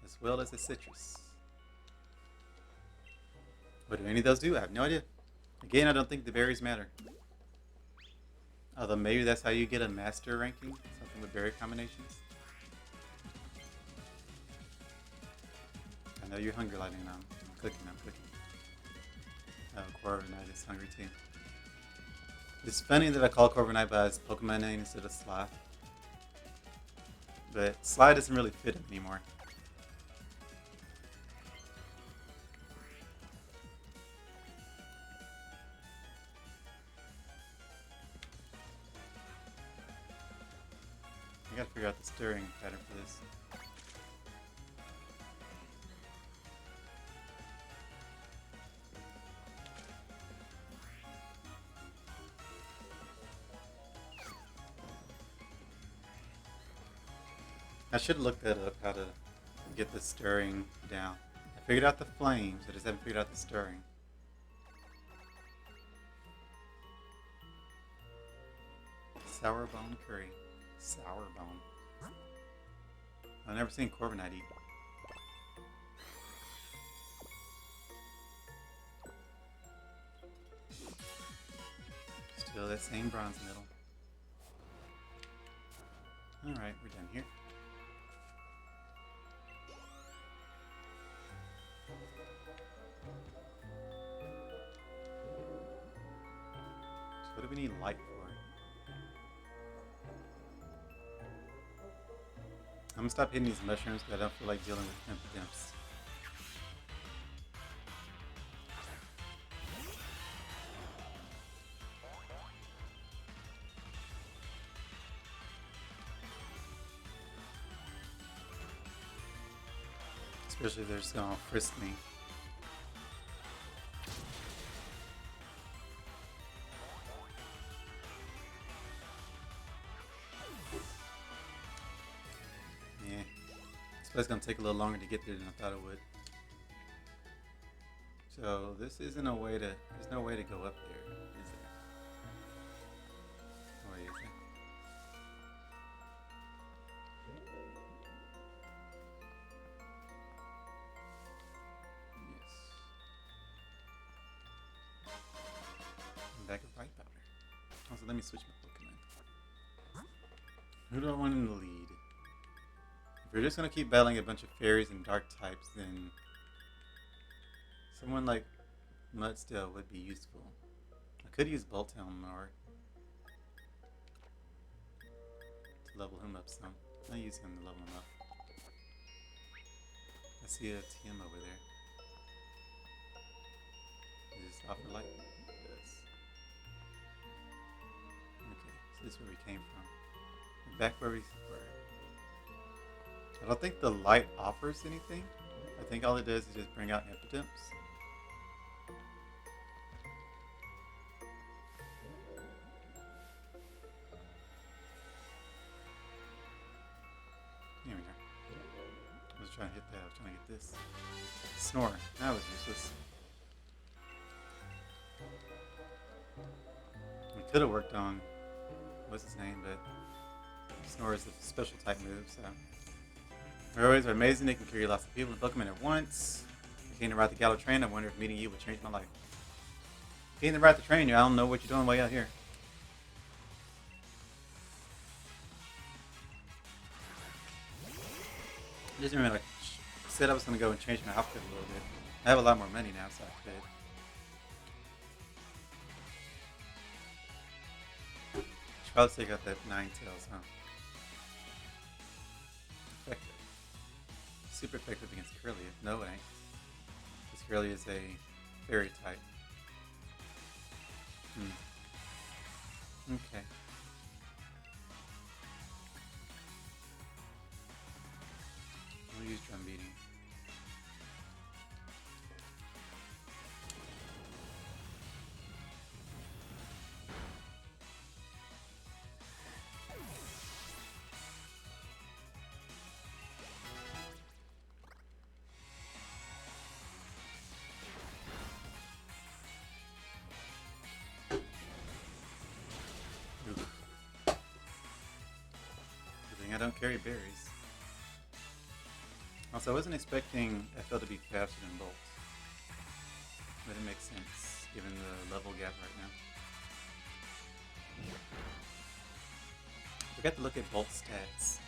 as well as a citrus. What do any of those do? I have no idea. Again, I don't think the berries matter. Although maybe that's how you get a master ranking, something with berry combinations. I know you're hungry, Lightning. I'm cooking. Oh, Corviknight is hungry too. It's funny that I call Corviknight by his Pokemon name instead of Sloth. But Slide doesn't really fit him anymore. I gotta figure out the stirring pattern for this. I should have looked that up, how to get the stirring down. I figured out the flames, I just haven't figured out the stirring. Sour bone curry. Sour bone. I've never seen Corbinite eat. Still that same bronze medal. Alright, we're done here. So what do we need light for? I'm gonna stop hitting these mushrooms because I don't feel like dealing with imps. Especially if they're just gonna frisk me. Yeah. This play's gonna take a little longer to get there than I thought it would. So this isn't a way to, there's no way to go up there, is there? Oh, wait, is there? Yes. I'm back of white powder. Also, let me switch my Pokemon. Who do I want in the lead? If we're just gonna keep battling a bunch of fairies and dark types, then someone like Mudsteel would be useful. I could use Bolthelm more to level him up some. I'll use him to level him up. I see a TM over there. Does this offer light? It does. Okay, so this is where we came from. We're back where we were. I don't think the light offers anything. I think all it does is just bring out impotence. Here we go. I was trying to hit that. I was trying to get this. Snore. That was useless. We could have worked on what's his name, but Snore is a special type move, so. Railways are amazing. They can carry lots of people and Pokemon at once. I came to ride the Gallo train. I wonder if meeting you would change my life. Came to ride the train. I don't know what you're doing way out here. I just remember, I said I was going to go and change my outfit a little bit. I have a lot more money now, so I could. Should probably take out that Ninetales, huh? Effective. Super effective against Kirlia. No way. Because Kirlia is a fairy type. Okay. We'll use drum beating. I don't carry berries. Also, I wasn't expecting FL to be faster than Bolt. But it makes sense, given the level gap right now. Forgot to look at Bolt's stats.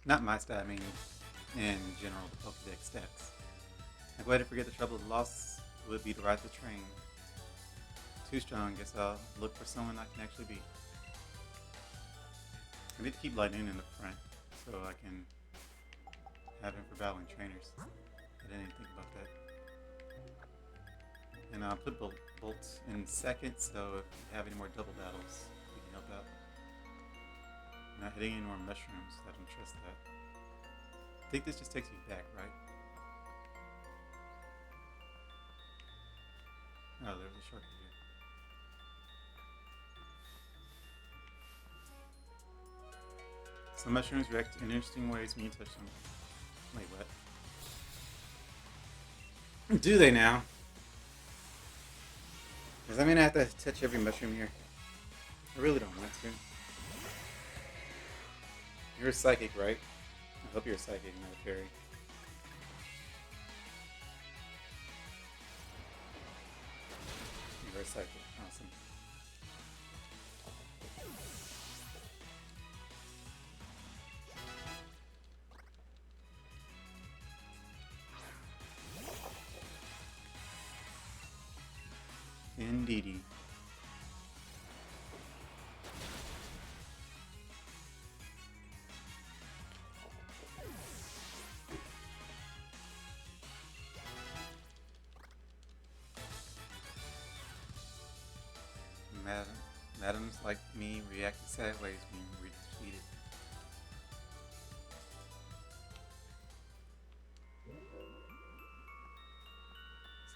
Not my stat, I mean in general, the Pokedex stats. I go ahead and forget the trouble of would be to ride the train. Too strong, guess I'll look for someone I can actually be. I need to keep Linoone in the front so I can have him for battling trainers. I didn't even think about that. And I'll put bolts in second, so if you have any more double battles, we can help out. Not hitting any more mushrooms, I don't trust that. I think this just takes me back, right? Oh, there's a shortcut here. Some mushrooms react in interesting ways when you touch them. Wait, what? Do they now? Does that mean I have to touch every mushroom here? I really don't want to. You're a psychic, right? I hope you're a psychic, not a fairy. You're a psychic. Awesome. Indeedy. Madams like me react in sad ways when we're defeated.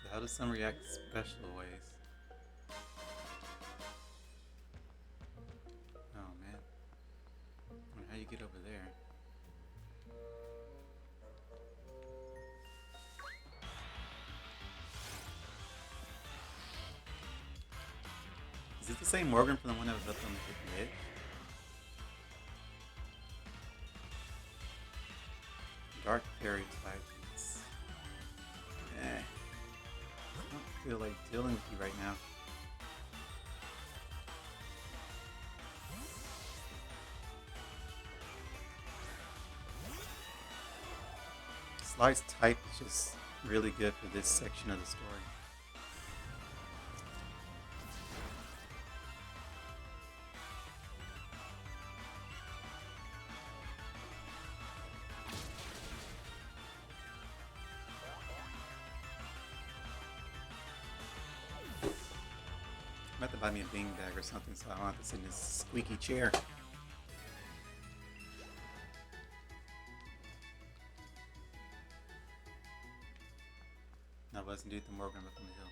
So how does some react in special ways? Oh man. I wonder how you get over there. Is it the same Morgan from the one that was up on the freaking edge? Dark fairy types. Eh. I don't feel like dealing with you right now. Slice type is just really good for this section of the story. I'm about to buy me a beanbag or something so I don't have to sit in this squeaky chair. That was indeed the Morgan up on the hill.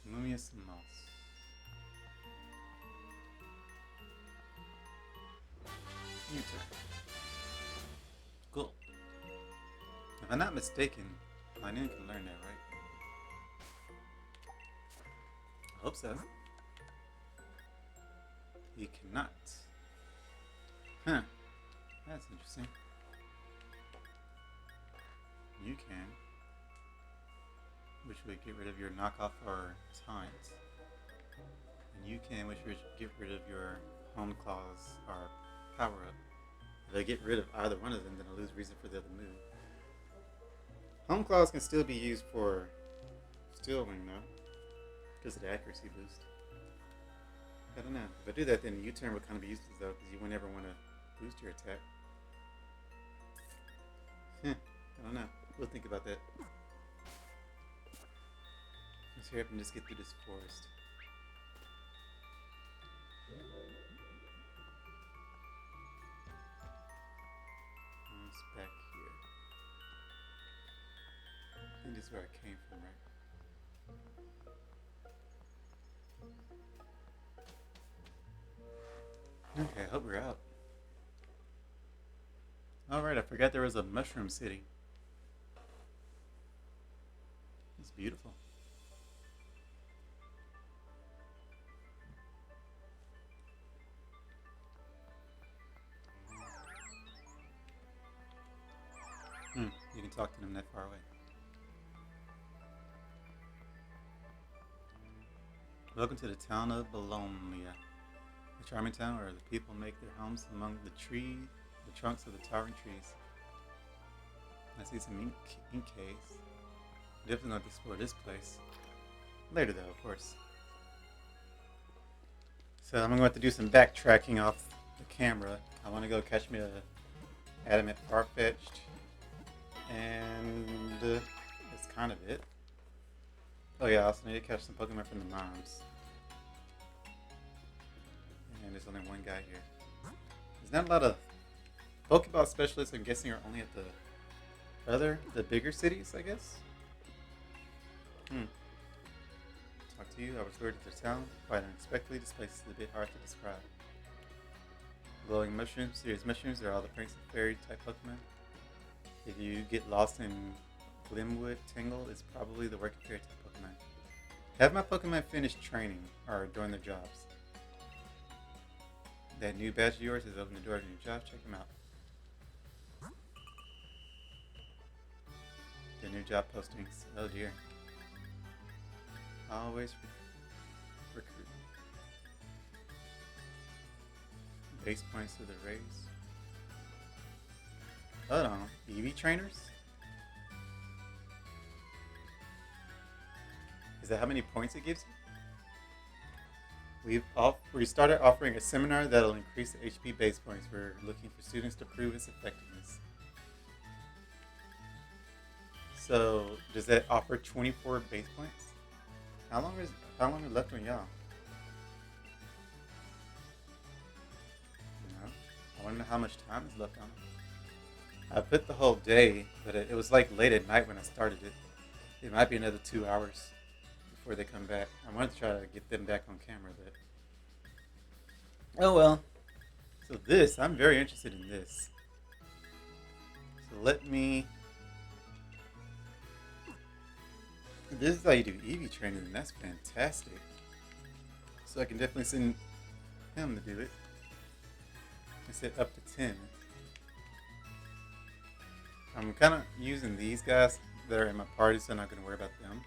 Mumius mouse. New turn. Cool. If I'm not mistaken, Linoone can learn that, right? I hope so. He cannot. Huh. That's interesting. You can. Which would get rid of your knockoff or taunt. And you can, which would get rid of your home claws or power up. If I get rid of either one of them, then I lose reason for the other move. Home claws can still be used for Steel Wing though, because of the accuracy boost. I don't know. If I do that, then U-turn would kind of be useless though, because you wouldn't ever want to boost your attack. I don't know. We'll think about that. Let's hurry up and just get through this forest. It's back here. I think this is where I came from, right? Okay, I hope we're out. Alright, I forgot there was a mushroom city. It's beautiful. You can talk to them that far away. Welcome to the town of Bologna. A charming town where the people make their homes among the trunks of the towering trees. I see some ink case. Definitely not to explore this place. Later though, of course. So I'm going to have to do some backtracking off the camera. I want to go catch me a Adamant Farfetched. And that's kind of it. Oh yeah, I also need to catch some Pokemon from the moms. And there's only one guy here. There's not a lot of Pokeball specialists, I'm guessing, are only at the bigger cities, I guess? Talk to you. I was lured to the town quite unexpectedly. This place is a bit hard to describe. Glowing mushrooms, serious mushrooms, are all the pranks of fairy type Pokemon. If you get lost in Glimwood, Tingle is probably the work of fairy type Pokemon. Have my Pokemon finished training or doing their jobs. That new badge of yours has opened the door to a new job. Check them out. The new job postings. Oh dear. Always recruit. Base points to the race. Hold on. EV trainers? Is that how many points it gives you? We started offering a seminar that'll increase the HP base points. We're looking for students to prove its effectiveness. So, does that offer 24 base points? How long is left on y'all? No. I want to know how much time is left on it. I put the whole day, but it was like late at night when I started it. It might be another 2 hours before they come back. I wanted to try to get them back on camera, but oh well. So this, I'm very interested in this. So let me. This is how you do EV training, and that's fantastic. So I can definitely send him to do it. I said up to 10. I'm kind of using these guys that are in my party, so I'm not going to worry about them.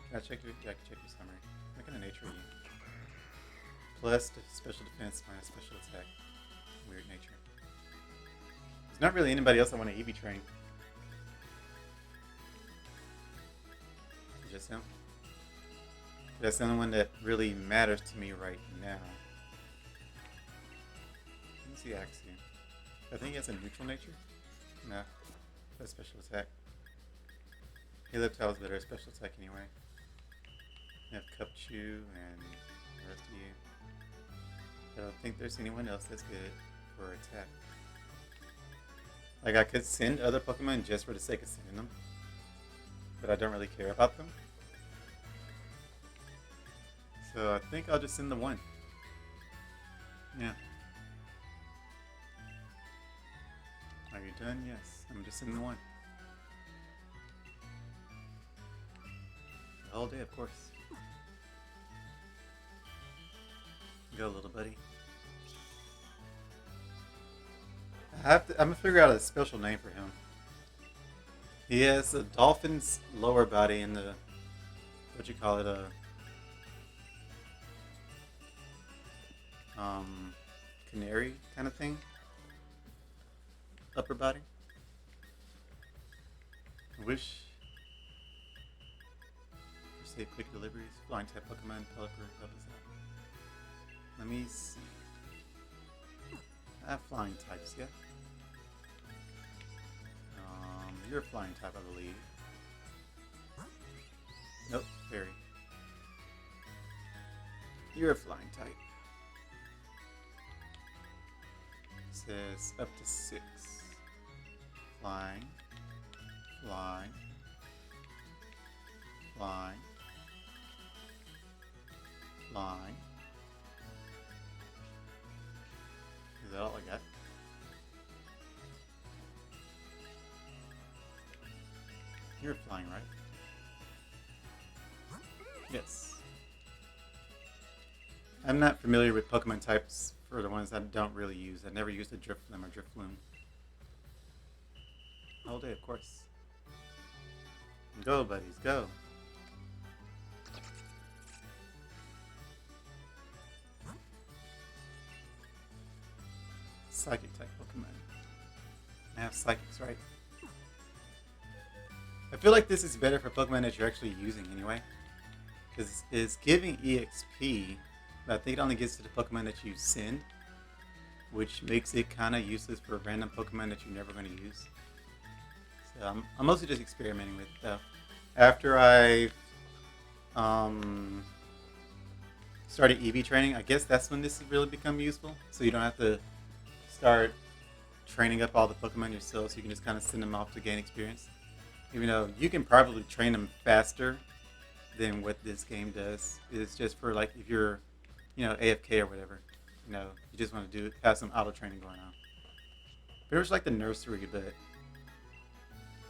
Can I check your summary? What kind of nature are you? Plus special defense minus special attack. Weird nature. There's not really anybody else I want to EV train. Just him. That's the only one that really matters to me right now. Let me see Axiom. I think he has a neutral nature. No. That's special attack. Halo Tile is better at special attack anyway. You have Cupchew and the rest of you. I don't think there's anyone else that's good for attack. Like, I could send other Pokemon just for the sake of sending them, but I don't really care about them. So I think I'll just send the one. Yeah. Are you done? Yes. I'm just sending the one. The whole day, of course. Go, little buddy. I'm gonna figure out a special name for him. He has a dolphin's lower body and the, what you call it, canary kind of thing. Upper body. I wish. Say quick deliveries, flying type Pokemon, Pelipper, help us out. Let me see. I have flying types, yeah. You're a flying type, I believe. Nope, fairy. You're a flying type. It says up to 6. Flying. Flying. Flying. Flying. Is that all I got? You're flying, right? Yes. I'm not familiar with Pokemon types for the ones I don't really use. I never used a Drifloon or Drifloon. All day, of course. Go, buddies, go. Psychic type Pokemon. I have Psychics, right? I feel like this is better for Pokemon that you're actually using anyway. Because it's giving EXP, but I think it only gets to the Pokemon that you send, which makes it kind of useless for a random Pokemon that you're never going to use. So I'm mostly just experimenting with it though. After I started EV training, I guess that's when this has really become useful. So you don't have to start training up all the Pokemon yourself, so you can just kind of send them off to gain experience. Even though you can probably train them faster than what this game does. It's just for like if you're, AFK or whatever. You just want to have some auto training going on. But it was like the nursery, but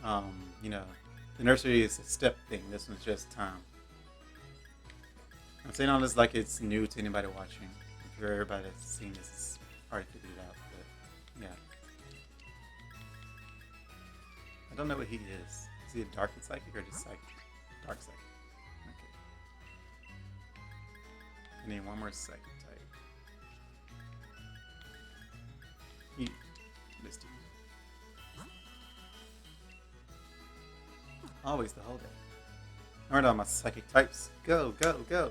the nursery is a step thing. This one's just time. I'm saying all this like it's new to anybody watching. I'm sure everybody that's seen this has already figured it out, but yeah. I don't know what he is. Is he a dark psychic or just psychic? Dark psychic. Okay. I need one more psychic type. Misty. Always the whole day. Alright, all my psychic types. Go, go, go.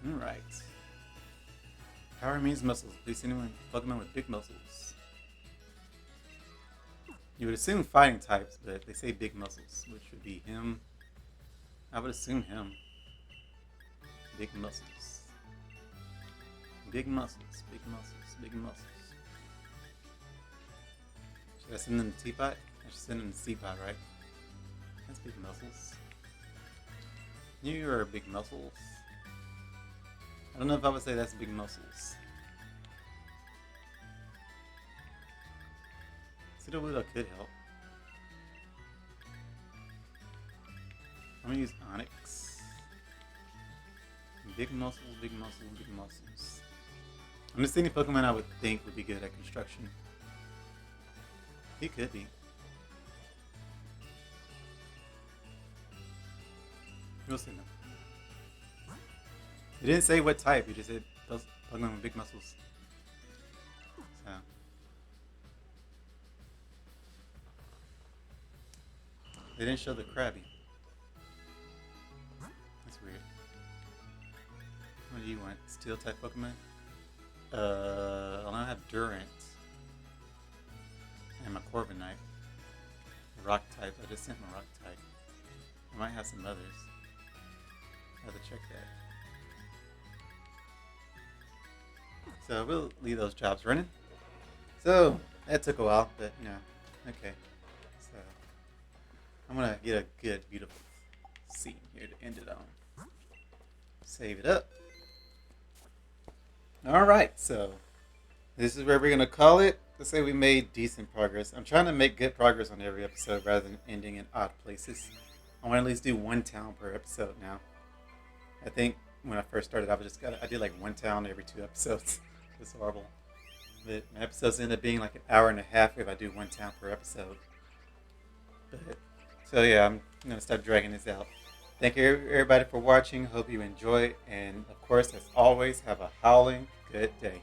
Alright. Power means muscles. Please anyone Pokemon with big muscles. You would assume fighting types, but they say big muscles, which would be him. I would assume him. Big muscles. Big muscles, big muscles, big muscles. Should I send them to Teapot? I should send them to Teapot, right? That's big muscles. You are big muscles. I don't know if I would say that's big muscles. Citadel could help. I'm gonna use Onyx. Big muscles, big muscles, big muscles. I'm just thinking Pokemon I would think would be good at construction. He could be. We'll see now. It didn't say what type, it just said those Pokemon with big muscles. So. They didn't show the Krabby. That's weird. What do you want? Steel type Pokemon? I don't have Durant. And my Corviknight. Rock type. I just sent my rock type. I might have some others. I have to check that. So we'll leave those jobs running. So that took a while, but okay. So I'm gonna get a good, beautiful scene here to end it on. Save it up. Alright, so this is where we're gonna call it. Let's say we made decent progress. I'm trying to make good progress on every episode rather than ending in odd places. I want to at least do one town per episode now. I think when I first started, I did like one town every 2 episodes. It's horrible. But my episodes end up being like an hour and a half if I do one town per episode. So yeah, I'm gonna start dragging this out. Thank you everybody for watching. Hope you enjoy, and of course, as always, have a howling good day.